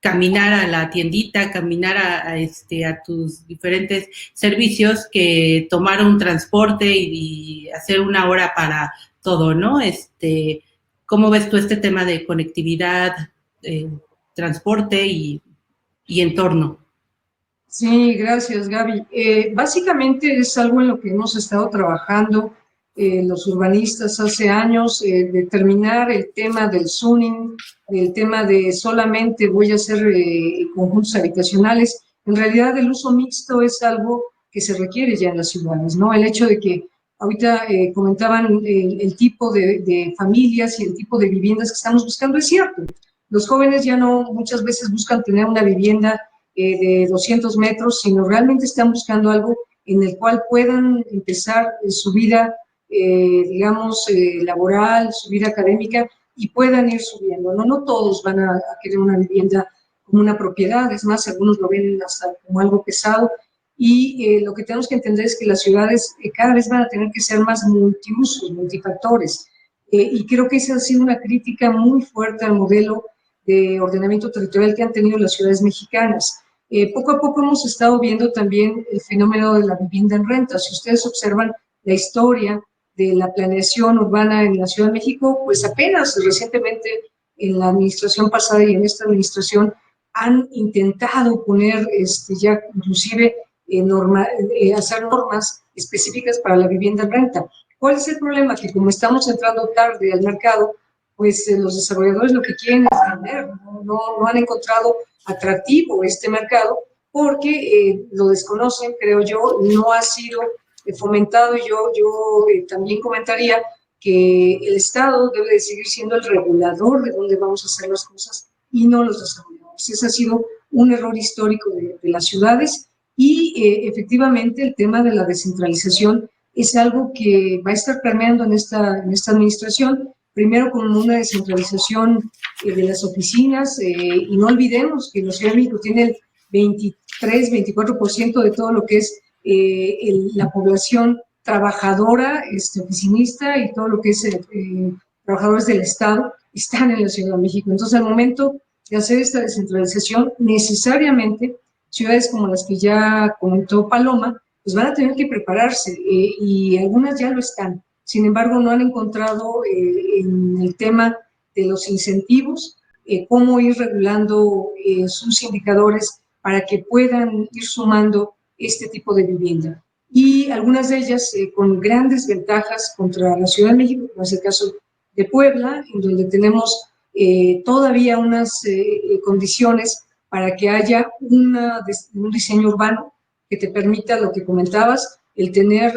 [SPEAKER 1] caminar a la tiendita, caminar a tus diferentes servicios que tomar un transporte y hacer una hora para todo, ¿no? ¿Cómo ves tú este tema de conectividad, transporte y entorno?
[SPEAKER 3] Sí, gracias, Gaby. Básicamente es algo en lo que hemos estado trabajando los urbanistas hace años, determinar el tema del zoning, el tema de solamente voy a hacer conjuntos habitacionales. En realidad el uso mixto es algo que se requiere ya en las ciudades, ¿no? El hecho de que ahorita comentaban el tipo de familias y el tipo de viviendas que estamos buscando es cierto. Los jóvenes ya no muchas veces buscan tener una vivienda de 200 metros, sino realmente están buscando algo en el cual puedan empezar su vida, digamos, laboral, su vida académica y puedan ir subiendo. No todos van a querer una vivienda como una propiedad, es más, algunos lo ven hasta como algo pesado y lo que tenemos que entender es que las ciudades cada vez van a tener que ser más multiusos, multifactores. Y creo que esa ha sido una crítica muy fuerte al modelo de ordenamiento territorial que han tenido las ciudades mexicanas. Poco a poco hemos estado viendo también el fenómeno de la vivienda en renta. Si ustedes observan la historia de la planeación urbana en la Ciudad de México, pues apenas recientemente en la administración pasada y en esta administración han intentado poner ya inclusive hacer normas específicas para la vivienda en renta. ¿Cuál es el problema? Que como estamos entrando tarde al mercado, pues los desarrolladores lo que quieren es vender, no han encontrado atractivo este mercado porque lo desconocen, creo yo, no ha sido fomentado. Yo también comentaría que el Estado debe de seguir siendo el regulador de dónde vamos a hacer las cosas y no los desarrolladores. Ese ha sido un error histórico de las ciudades y efectivamente el tema de la descentralización es algo que va a estar permeando en esta administración, primero con una descentralización de las oficinas y no olvidemos que la Ciudad de México tiene el 23-24% de todo lo que es la población trabajadora, oficinista y todo lo que es trabajadores del Estado están en la Ciudad de México. Entonces, al momento de hacer esta descentralización, necesariamente ciudades como las que ya comentó Paloma, pues van a tener que prepararse y algunas ya lo están. Sin embargo, no han encontrado en el tema de los incentivos cómo ir regulando sus indicadores para que puedan ir sumando este tipo de vivienda. Y algunas de ellas con grandes ventajas contra la Ciudad de México, como es el caso de Puebla, en donde tenemos todavía unas condiciones para que haya un diseño urbano que te permita lo que comentabas, el tener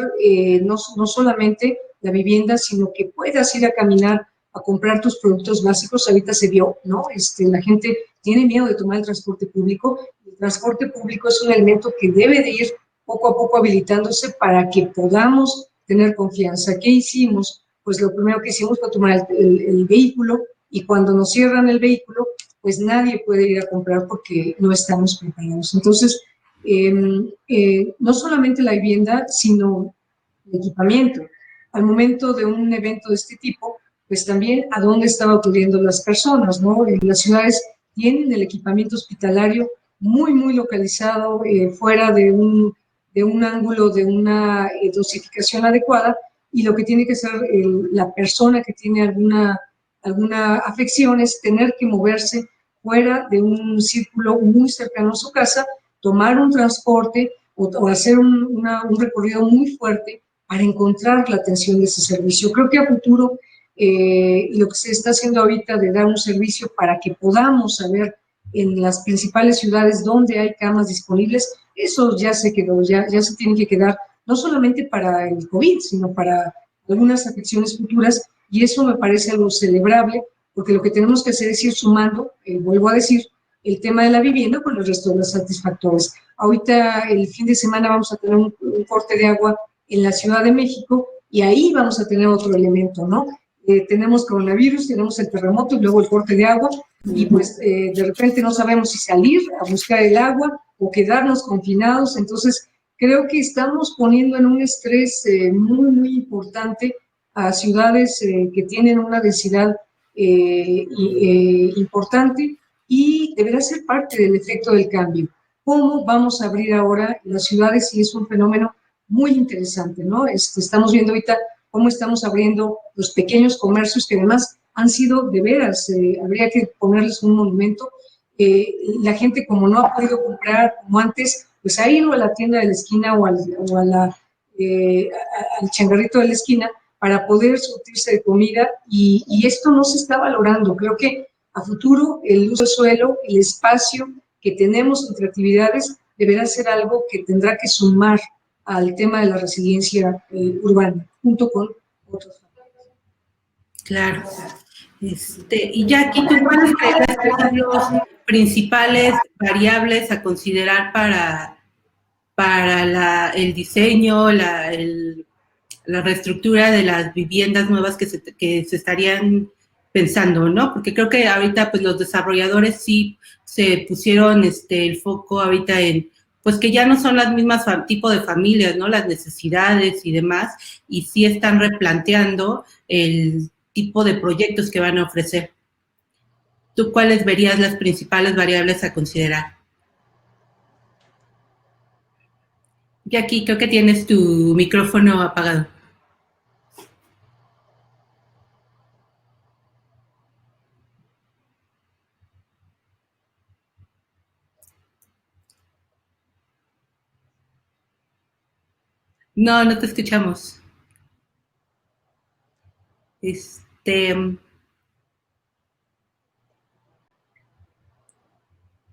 [SPEAKER 3] no solamente la vivienda, sino que puedas ir a caminar a comprar tus productos básicos. Ahorita se vio, ¿no? La gente tiene miedo de tomar el transporte público. El transporte público es un elemento que debe de ir poco a poco habilitándose para que podamos tener confianza. ¿Qué hicimos? Pues lo primero que hicimos fue tomar el vehículo y cuando nos cierran el vehículo, pues nadie puede ir a comprar porque no estamos preparados. Entonces, no solamente la vivienda, sino el equipamiento. Al momento de un evento de este tipo, pues también a dónde estaban acudiendo las personas, ¿no? Las ciudades tienen el equipamiento hospitalario muy, muy localizado, fuera de un ángulo, de una dosificación adecuada, y lo que tiene que hacer la persona que tiene alguna afección es tener que moverse fuera de un círculo muy cercano a su casa, tomar un transporte o hacer un recorrido muy fuerte para encontrar la atención de ese servicio. Creo que a futuro lo que se está haciendo ahorita de dar un servicio para que podamos saber en las principales ciudades dónde hay camas disponibles, eso ya se quedó, ya se tiene que quedar, no solamente para el COVID, sino para algunas afecciones futuras, y eso me parece algo celebrable, porque lo que tenemos que hacer es ir sumando, vuelvo a decir, el tema de la vivienda con el resto de los satisfactores. Ahorita el fin de semana vamos a tener un corte de agua en la Ciudad de México y ahí vamos a tener otro elemento, ¿no? Tenemos coronavirus, tenemos el terremoto y luego el corte de agua y pues de repente no sabemos si salir a buscar el agua o quedarnos confinados. Entonces creo que estamos poniendo en un estrés muy, muy importante a ciudades que tienen una densidad importante y deberá ser parte del efecto del cambio. ¿Cómo vamos a abrir ahora las ciudades? Y es un fenómeno muy interesante, ¿no? Estamos viendo ahorita cómo estamos abriendo los pequeños comercios que además han sido de veras, habría que ponerles un monumento. La gente como no ha podido comprar como antes, pues ha ido a la tienda de la esquina o al changarrito de la esquina para poder surtirse de comida y esto no se está valorando. Creo que a futuro el uso del suelo, el espacio que tenemos entre actividades deberá ser algo que tendrá que sumar al tema de la resiliencia urbana, junto con otros factores.
[SPEAKER 1] Claro. Y Jackie, ¿tú cuáles crees que son los principales variables a considerar para el diseño, la reestructura de las viviendas nuevas que se estarían pensando, ¿no? Porque creo que ahorita pues los desarrolladores sí se pusieron el foco ahorita en pues que ya no son las mismas tipo de familias, ¿no? Las necesidades y demás, y sí están replanteando el tipo de proyectos que van a ofrecer. ¿Tú cuáles verías las principales variables a considerar? Jackie, creo que tienes tu micrófono apagado. No, no te escuchamos.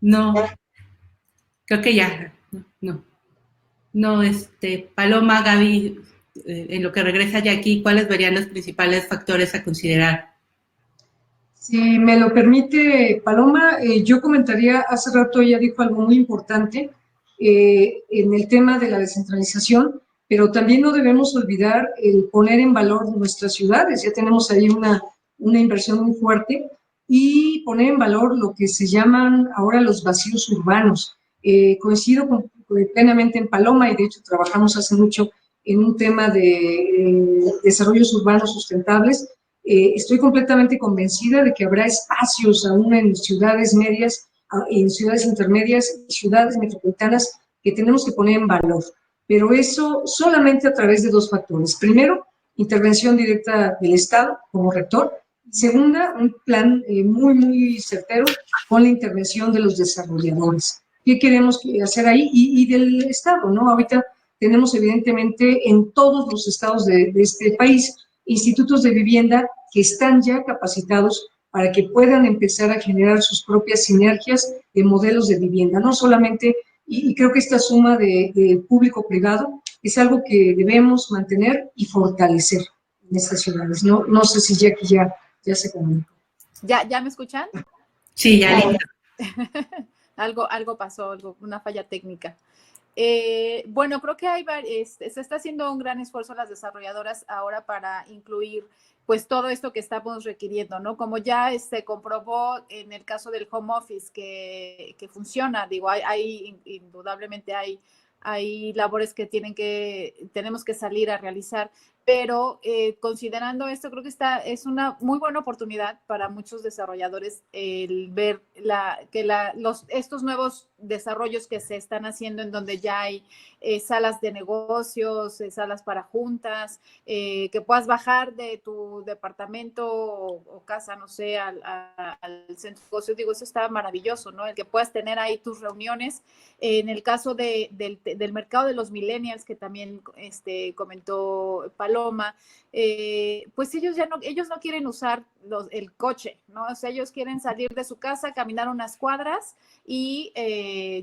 [SPEAKER 1] No, creo que ya. No. No, Paloma, Gaby, en lo que regresa Jackie, ¿cuáles verían los principales factores a considerar?
[SPEAKER 3] Si me lo permite, Paloma, yo comentaría, hace rato ella dijo algo muy importante en el tema de la descentralización, pero también no debemos olvidar el poner en valor nuestras ciudades. Ya tenemos ahí una inversión muy fuerte y poner en valor lo que se llaman ahora los vacíos urbanos. Coincido plenamente en Paloma y de hecho trabajamos hace mucho en un tema de desarrollos urbanos sustentables. Estoy completamente convencida de que habrá espacios aún en ciudades medias, en ciudades intermedias y ciudades metropolitanas que tenemos que poner en valor. Pero eso solamente a través de dos factores. Primero, intervención directa del Estado como rector. Segunda, un plan muy certero con la intervención de los desarrolladores. ¿Qué queremos hacer ahí? Y del Estado, ¿no? Ahorita tenemos evidentemente en todos los estados de este país institutos de vivienda que están ya capacitados para que puedan empezar a generar sus propias sinergias de modelos de vivienda, no solamente, y creo que esta suma de público-privado es algo que debemos mantener y fortalecer en estas ciudades. No sé si Jackie ya se comunicó.
[SPEAKER 4] ¿Ya me escuchan?
[SPEAKER 1] Sí, ya listo.
[SPEAKER 4] algo pasó, una falla técnica. Bueno, creo que se está haciendo un gran esfuerzo las desarrolladoras ahora para incluir pues todo esto que estamos requiriendo, ¿no? Como ya se comprobó en el caso del home office que funciona, digo, indudablemente hay labores que tenemos que salir a realizar, pero considerando esto, creo que es una muy buena oportunidad para muchos desarrolladores el ver estos nuevos desarrollos que se están haciendo en donde ya hay salas de negocios, salas para juntas, que puedas bajar de tu departamento o casa, no sé, al centro de negocios. Digo, eso está maravilloso, ¿no? El que puedas tener ahí tus reuniones. En el caso del mercado de los millennials, que también comentó Paloma, pues ellos no quieren usar el coche, ¿no? O sea, ellos quieren salir de su casa, caminar unas cuadras y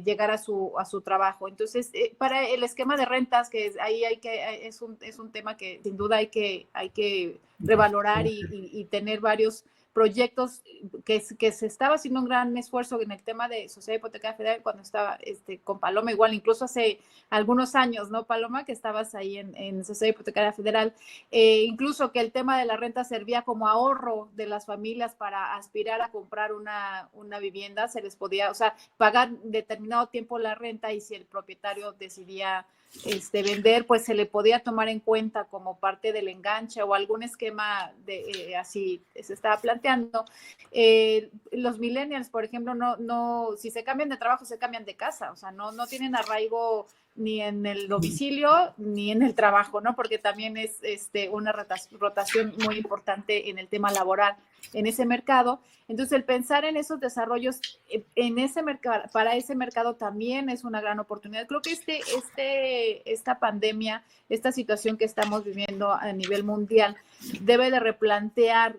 [SPEAKER 4] llegar a su trabajo. Entonces, para el esquema de rentas, que ahí es un tema que sin duda hay que revalorar y tener varios proyectos que se estaba haciendo un gran esfuerzo en el tema de Sociedad Hipotecaria Federal cuando estaba con Paloma, igual incluso hace algunos años, ¿no, Paloma? Que estabas ahí en Sociedad Hipotecaria Federal, incluso que el tema de la renta servía como ahorro de las familias para aspirar a comprar una vivienda, se les podía, o sea, pagar determinado tiempo la renta y si el propietario decidía vender, pues se le podía tomar en cuenta como parte del enganche o algún esquema así se estaba planteando. Los millennials, por ejemplo, si se cambian de trabajo, se cambian de casa, o sea, no tienen arraigo ni en el domicilio ni en el trabajo, ¿no? Porque también es una rotación muy importante en el tema laboral en ese mercado. Entonces, el pensar en esos desarrollos en ese mercado, para ese mercado también es una gran oportunidad. Creo que esta pandemia, esta situación que estamos viviendo a nivel mundial, debe de replantear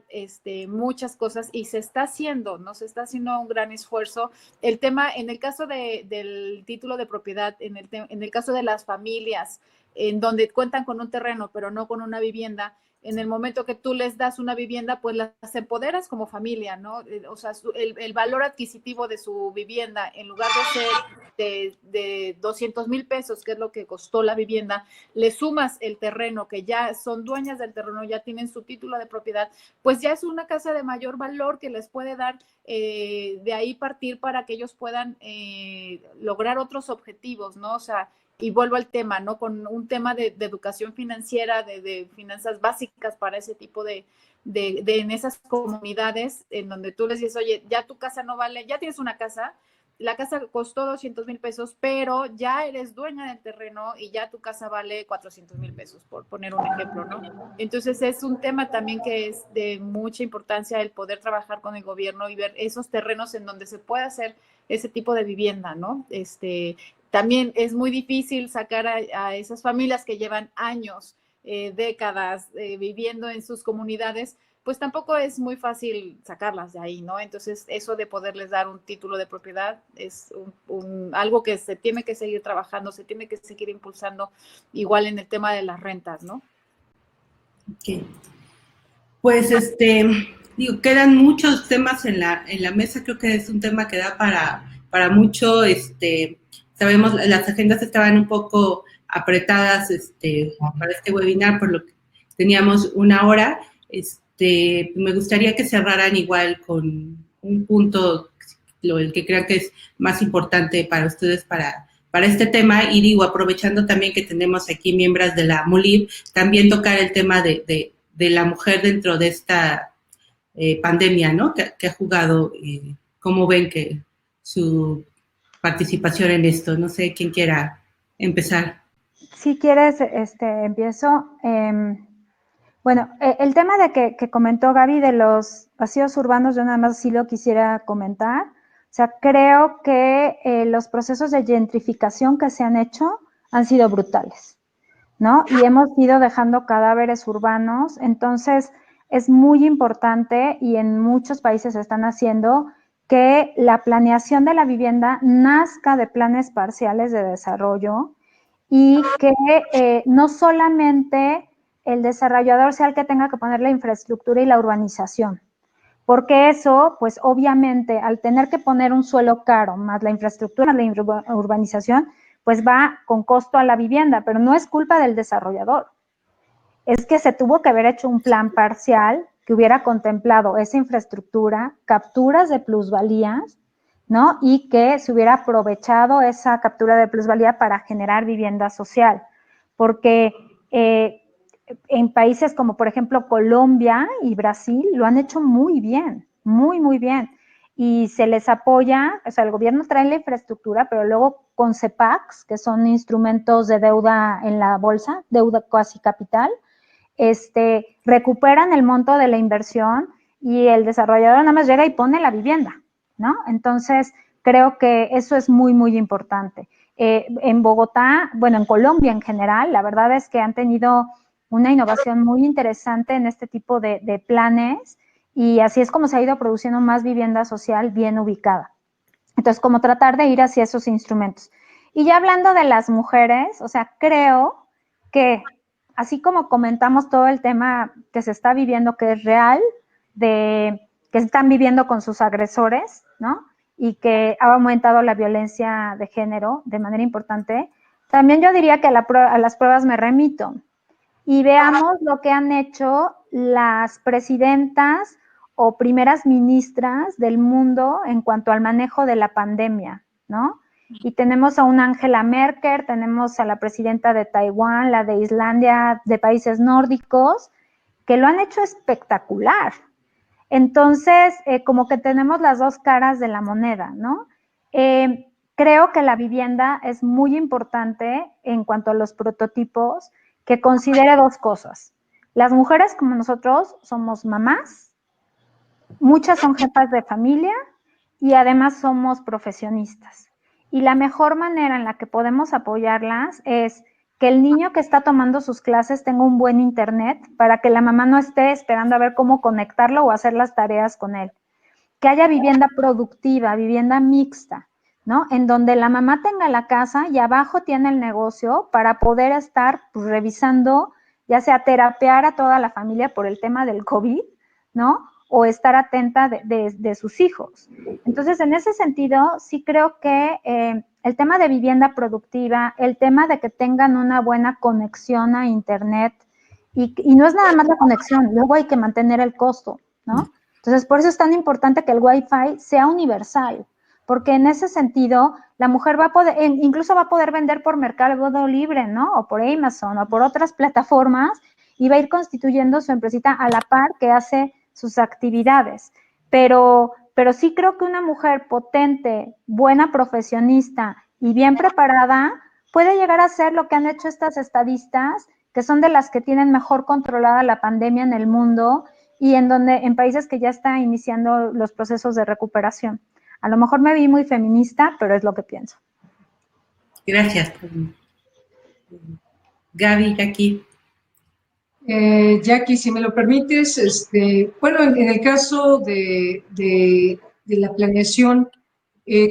[SPEAKER 4] muchas cosas y se está haciendo, ¿no? Se está haciendo un gran esfuerzo. El tema, en el caso del título de propiedad, en el caso de las familias, en donde cuentan con un terreno, pero no con una vivienda, en el momento que tú les das una vivienda, pues las empoderas como familia, ¿no? O sea, el valor adquisitivo de su vivienda, en lugar de ser de 200,000 pesos, que es lo que costó la vivienda, le sumas el terreno, que ya son dueñas del terreno, ya tienen su título de propiedad, pues ya es una casa de mayor valor que les puede dar de ahí partir para que ellos puedan lograr otros objetivos, ¿no? O sea, y vuelvo al tema, ¿no? Con un tema de educación financiera, de finanzas básicas para ese tipo en esas comunidades en donde tú les dices, oye, ya tu casa no vale, ya tienes una casa, la casa costó 200,000 pesos, pero ya eres dueña del terreno y ya tu casa vale 400,000 pesos, por poner un ejemplo, ¿no? Entonces es un tema también que es de mucha importancia el poder trabajar con el gobierno y ver esos terrenos en donde se puede hacer ese tipo de vivienda, ¿no? También es muy difícil sacar a esas familias que llevan años, décadas viviendo en sus comunidades, pues tampoco es muy fácil sacarlas de ahí, ¿no? Entonces, eso de poderles dar un título de propiedad es algo que se tiene que seguir trabajando, se tiene que seguir impulsando, igual en el tema de las rentas, ¿no?
[SPEAKER 1] Okay. Pues, digo, quedan muchos temas en la mesa, creo que es un tema que da para mucho, sabemos, las agendas estaban un poco apretadas, para este webinar, por lo que teníamos 1 hora, me gustaría que cerraran igual con un punto, el que crean que es más importante para ustedes para este tema, y digo, aprovechando también que tenemos aquí miembros de la MULIB, también tocar el tema de la mujer dentro de esta pandemia, ¿no? Que ha jugado, cómo ven que su participación en esto. No sé quién quiera empezar.
[SPEAKER 2] Si quieres, empiezo. Bueno, el tema de que comentó Gaby de los vacíos urbanos, yo nada más sí lo quisiera comentar. O sea, creo que los procesos de gentrificación que se han hecho han sido brutales, ¿no? Y hemos ido dejando cadáveres urbanos, entonces es muy importante, y en muchos países se están haciendo, que la planeación de la vivienda nazca de planes parciales de desarrollo y que no solamente el desarrollador sea el que tenga que poner la infraestructura y la urbanización, porque eso, pues obviamente, al tener que poner un suelo caro, más la infraestructura, más la urbanización, pues va con costo a la vivienda, pero no es culpa del desarrollador. Es que se tuvo que haber hecho un plan parcial que hubiera contemplado esa infraestructura, capturas de plusvalías, ¿no? Y que se hubiera aprovechado esa captura de plusvalía para generar vivienda social. Porque en países como, por ejemplo, Colombia y Brasil lo han hecho muy bien, muy, muy bien. Y se les apoya, o sea, el gobierno trae la infraestructura, pero luego con CEPACs, que son instrumentos de deuda en la bolsa, deuda cuasi capital, recuperan el monto de la inversión y el desarrollador nada más llega y pone la vivienda, ¿no? Entonces, creo que eso es muy, muy importante. En Bogotá, bueno, en Colombia en general, la verdad es que han tenido una innovación muy interesante en este tipo de planes, y así es como se ha ido produciendo más vivienda social bien ubicada. Entonces, como tratar de ir hacia esos instrumentos. Y ya hablando de las mujeres, o sea, creo que así como comentamos todo el tema que se está viviendo, que es real, de que están viviendo con sus agresores, ¿no? Y que ha aumentado la violencia de género de manera importante, también yo diría que a las pruebas me remito. Y veamos lo que han hecho las presidentas o primeras ministras del mundo en cuanto al manejo de la pandemia, ¿no? Y tenemos a una Angela Merkel, tenemos a la presidenta de Taiwán, la de Islandia, de países nórdicos, que lo han hecho espectacular. Entonces, como que tenemos las dos caras de la moneda, ¿no? Creo que la vivienda es muy importante en cuanto a los prototipos, que considere dos cosas. Las mujeres como nosotros somos mamás, muchas son jefas de familia y además somos profesionistas. Y la mejor manera en la que podemos apoyarlas es que el niño que está tomando sus clases tenga un buen internet para que la mamá no esté esperando a ver cómo conectarlo o hacer las tareas con él. Que haya vivienda productiva, vivienda mixta, ¿no? En donde la mamá tenga la casa y abajo tiene el negocio para poder estar pues, revisando, ya sea terapear a toda la familia por el tema del COVID, ¿no? O estar atenta de sus hijos. Entonces, en ese sentido, sí creo que el tema de vivienda productiva, el tema de que tengan una buena conexión a internet, y no es nada más la conexión, luego hay que mantener el costo, ¿no? Entonces, por eso es tan importante que el Wi-Fi sea universal, porque en ese sentido, la mujer va a poder, incluso va a poder vender por Mercado Libre, ¿no? O por Amazon, o por otras plataformas, y va a ir constituyendo su empresita a la par que hace sus actividades. Pero pero sí creo que una mujer potente, buena profesionista y bien preparada puede llegar a ser lo que han hecho estas estadistas, que son de las que tienen mejor controlada la pandemia en el mundo y en países que ya están iniciando los procesos de recuperación. A lo mejor me vi muy feminista, pero es lo que pienso.
[SPEAKER 1] Gracias. Gaby, Jackie.
[SPEAKER 3] Jackie, si me lo permites, bueno, en el caso de la planeación,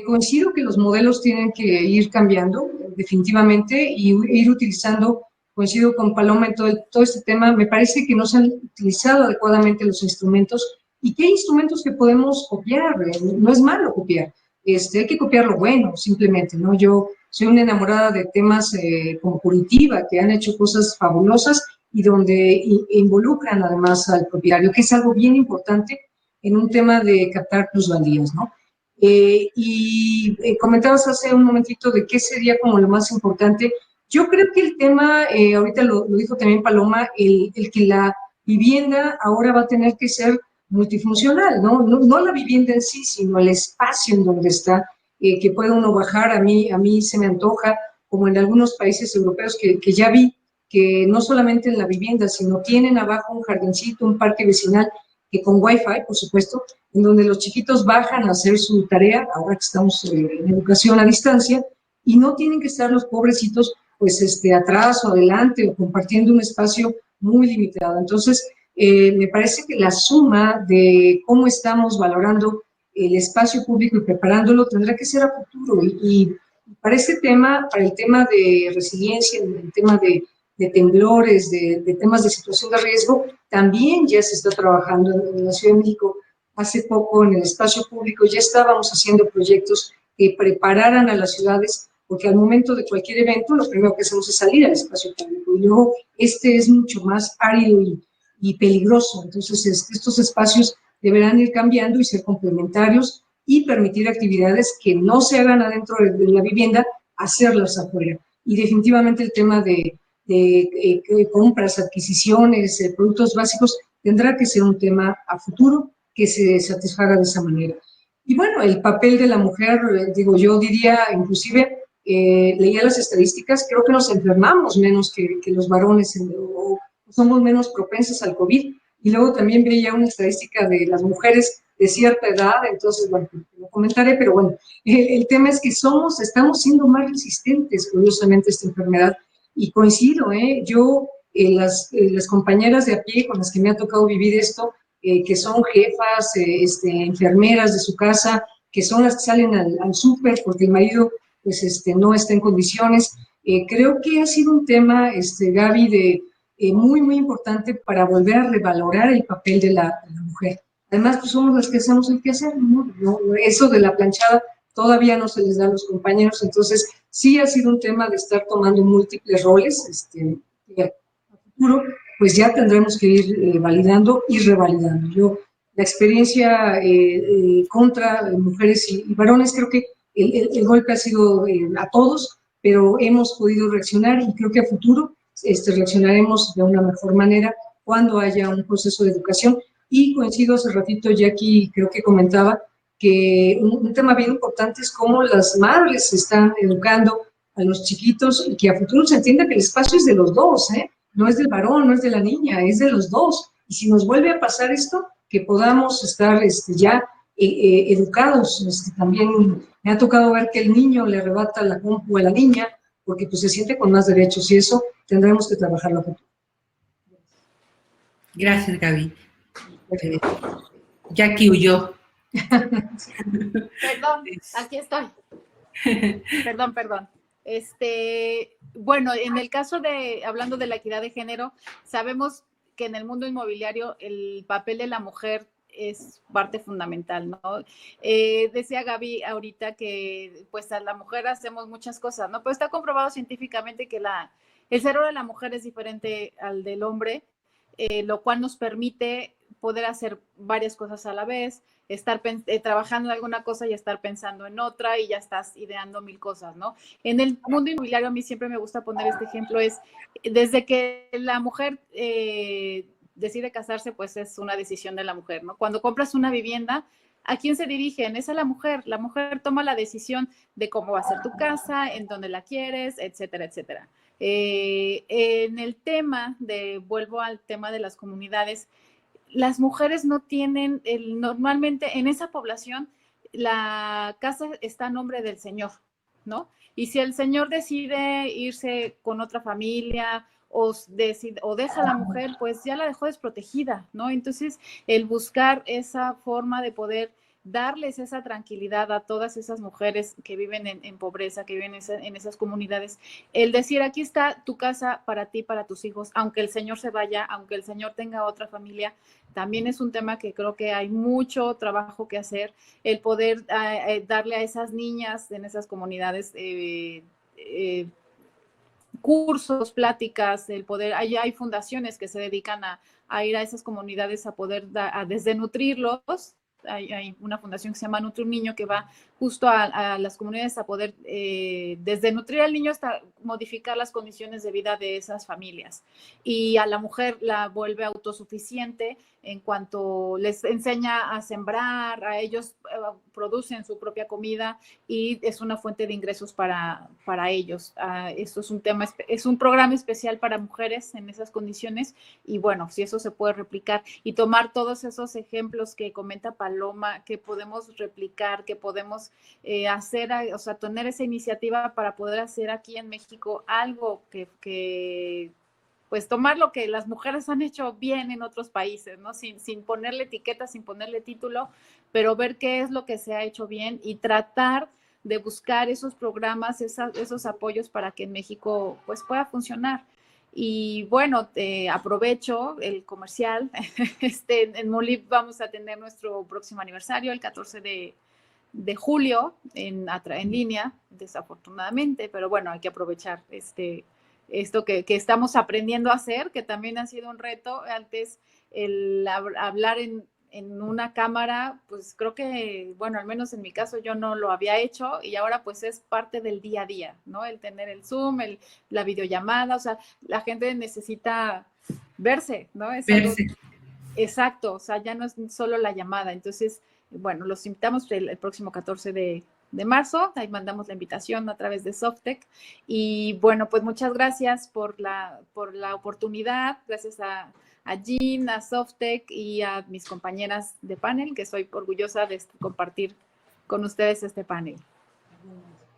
[SPEAKER 3] coincido que los modelos tienen que ir cambiando definitivamente y ir utilizando, coincido con Paloma en todo este tema, me parece que no se han utilizado adecuadamente los instrumentos y qué instrumentos que podemos copiar, no es malo copiar, hay que copiar lo bueno simplemente, ¿no? Yo soy una enamorada de temas como Curitiba, que han hecho cosas fabulosas y donde involucran además al propietario, que es algo bien importante en un tema de captar plusvalías, ¿no? Comentabas hace un momentito de qué sería como lo más importante. Yo creo que el tema, ahorita lo dijo también Paloma, el que la vivienda ahora va a tener que ser multifuncional, ¿no? No la vivienda en sí, sino el espacio en donde está, que pueda uno bajar. A mí se me antoja, como en algunos países europeos que ya vi, que no solamente en la vivienda, sino tienen abajo un jardincito, un parque vecinal, que con Wi-Fi, por supuesto, en donde los chiquitos bajan a hacer su tarea, ahora que estamos en educación a distancia, y no tienen que estar los pobrecitos, pues, atrás o adelante, o compartiendo un espacio muy limitado. Entonces, me parece que la suma de cómo estamos valorando el espacio público y preparándolo tendrá que ser a futuro. Y para este tema, para el tema de resiliencia, el tema de temblores, de temas de situación de riesgo, también ya se está trabajando en la Ciudad de México. Hace poco en el espacio público ya estábamos haciendo proyectos que prepararan a las ciudades, porque al momento de cualquier evento lo primero que hacemos es salir al espacio público y luego es mucho más árido y peligroso. Entonces estos espacios deberán ir cambiando y ser complementarios y permitir actividades que no se hagan adentro de la vivienda, hacerlas afuera. Y definitivamente el tema de compras, adquisiciones, productos básicos, tendrá que ser un tema a futuro que se satisfaga de esa manera. Y bueno, el papel de la mujer, digo, yo diría, inclusive, leía las estadísticas, creo que nos enfermamos menos que los varones, o somos menos propensas al COVID. Y luego también veía una estadística de las mujeres de cierta edad, entonces, bueno, lo comentaré, pero bueno, el tema es que estamos siendo más resistentes, curiosamente, a esta enfermedad. Y coincido, yo, las compañeras de a pie con las que me ha tocado vivir esto, que son jefas, enfermeras de su casa, que son las que salen al súper porque el marido pues no está en condiciones. Creo que ha sido un tema, Gaby, muy, muy importante para volver a revalorar el papel de la mujer. Además, pues somos las que hacemos el quehacer, ¿no? Eso de la planchada todavía no se les da a los compañeros, entonces sí ha sido un tema de estar tomando múltiples roles, y a futuro pues ya tendremos que ir validando y revalidando. La experiencia contra mujeres y varones, creo que el golpe ha sido a todos, pero hemos podido reaccionar y creo que a futuro reaccionaremos de una mejor manera cuando haya un proceso de educación. Y coincido hace ratito, Jackie, creo que comentaba que un tema bien importante es cómo las madres están educando a los chiquitos y que a futuro se entienda que el espacio es de los dos, no es del varón, no es de la niña, es de los dos. Y si nos vuelve a pasar esto, que podamos estar ya educados. También me ha tocado ver que el niño le arrebata la compu a la niña porque pues se siente con más derechos y eso tendremos que trabajarlo a futuro.
[SPEAKER 1] Gracias, Gaby. Jackie huyó.
[SPEAKER 4] Perdón, aquí estoy. Perdón. Bueno, en el caso hablando de la equidad de género, sabemos que en el mundo inmobiliario el papel de la mujer es parte fundamental, ¿no? Decía Gaby ahorita que pues a la mujer hacemos muchas cosas, ¿no? Pero está comprobado científicamente que el cerebro de la mujer es diferente al del hombre, lo cual nos permite poder hacer varias cosas a la vez, estar trabajando en alguna cosa y estar pensando en otra y ya estás ideando mil cosas, ¿no? En el mundo inmobiliario a mí siempre me gusta poner este ejemplo, es desde que la mujer decide casarse, pues es una decisión de la mujer, ¿no? Cuando compras una vivienda, ¿a quién se dirigen? Es a la mujer. La mujer toma la decisión de cómo va a ser tu casa, en dónde la quieres, etcétera, etcétera. En el tema vuelvo al tema de las comunidades, las mujeres no tienen, normalmente en esa población, la casa está a nombre del señor, ¿no? Y si el señor decide irse con otra familia o deja a la mujer, pues ya la dejó desprotegida, ¿no? Entonces, el buscar esa forma de poder darles esa tranquilidad a todas esas mujeres que viven en pobreza, que viven en esas comunidades, el decir, aquí está tu casa para ti, para tus hijos, aunque el señor se vaya, aunque el señor tenga otra familia, también es un tema que creo que hay mucho trabajo que hacer, el poder darle a esas niñas en esas comunidades cursos, pláticas, el poder, hay fundaciones que se dedican a ir a esas comunidades a poder a desdenutrirlos. Hay una fundación que se llama Nutri un Niño que va justo a las comunidades a poder desdenutrir al niño hasta modificar las condiciones de vida de esas familias. Y a la mujer la vuelve autosuficiente en cuanto les enseña a sembrar, a ellos producen su propia comida y es una fuente de ingresos para ellos. Esto es un tema, es un programa especial para mujeres en esas condiciones y bueno, si eso se puede replicar y tomar todos esos ejemplos que comenta Paloma, que podemos replicar, que podemos hacer, o sea, tener esa iniciativa para poder hacer aquí en México algo que pues tomar lo que las mujeres han hecho bien en otros países, ¿no? Sin ponerle etiqueta, sin ponerle título, pero ver qué es lo que se ha hecho bien y tratar de buscar esos programas, esos apoyos para que en México pues pueda funcionar. Y bueno, aprovecho el comercial. En Molip vamos a tener nuestro próximo aniversario, el 14 de julio, en línea, desafortunadamente, pero bueno, hay que aprovechar esto que estamos aprendiendo a hacer, que también ha sido un reto. Antes, el hablar en una cámara, pues creo que, bueno, al menos en mi caso yo no lo había hecho y ahora pues es parte del día a día, ¿no? El tener el Zoom, la videollamada, o sea, la gente necesita verse, ¿no?
[SPEAKER 1] Verse.
[SPEAKER 4] Exacto, o sea, ya no es solo la llamada. Entonces, bueno, los invitamos el próximo 14 de marzo, ahí mandamos la invitación a través de Softec. Y bueno, pues muchas gracias por la oportunidad, gracias a Jean, a Softec y a mis compañeras de panel, que soy orgullosa de compartir con ustedes este panel.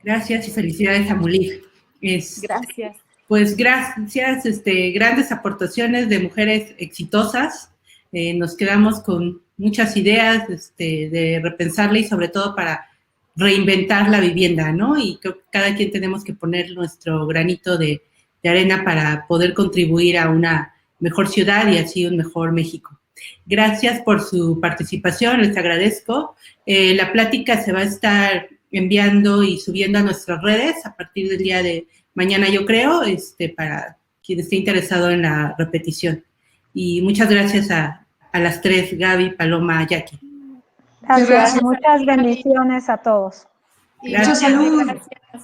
[SPEAKER 1] Gracias y felicidades a Molip.
[SPEAKER 4] Gracias.
[SPEAKER 1] Pues gracias, grandes aportaciones de mujeres exitosas. Nos quedamos con muchas ideas de repensarla y sobre todo para reinventar la vivienda, ¿no? Y creo que cada quien tenemos que poner nuestro granito de arena para poder contribuir a una mejor ciudad y así un mejor México. Gracias por su participación, les agradezco. La plática se va a estar enviando y subiendo a nuestras redes a partir del día de mañana, yo creo, para quien esté interesado en la repetición. Y muchas gracias a las tres, Gaby, Paloma, Jackie.
[SPEAKER 2] Gracias. Muchas bendiciones a todos.
[SPEAKER 3] Mucha salud.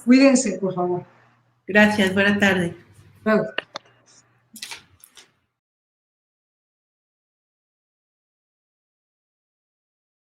[SPEAKER 3] Cuídense, por favor.
[SPEAKER 1] Gracias, buena tarde.
[SPEAKER 3] Claro.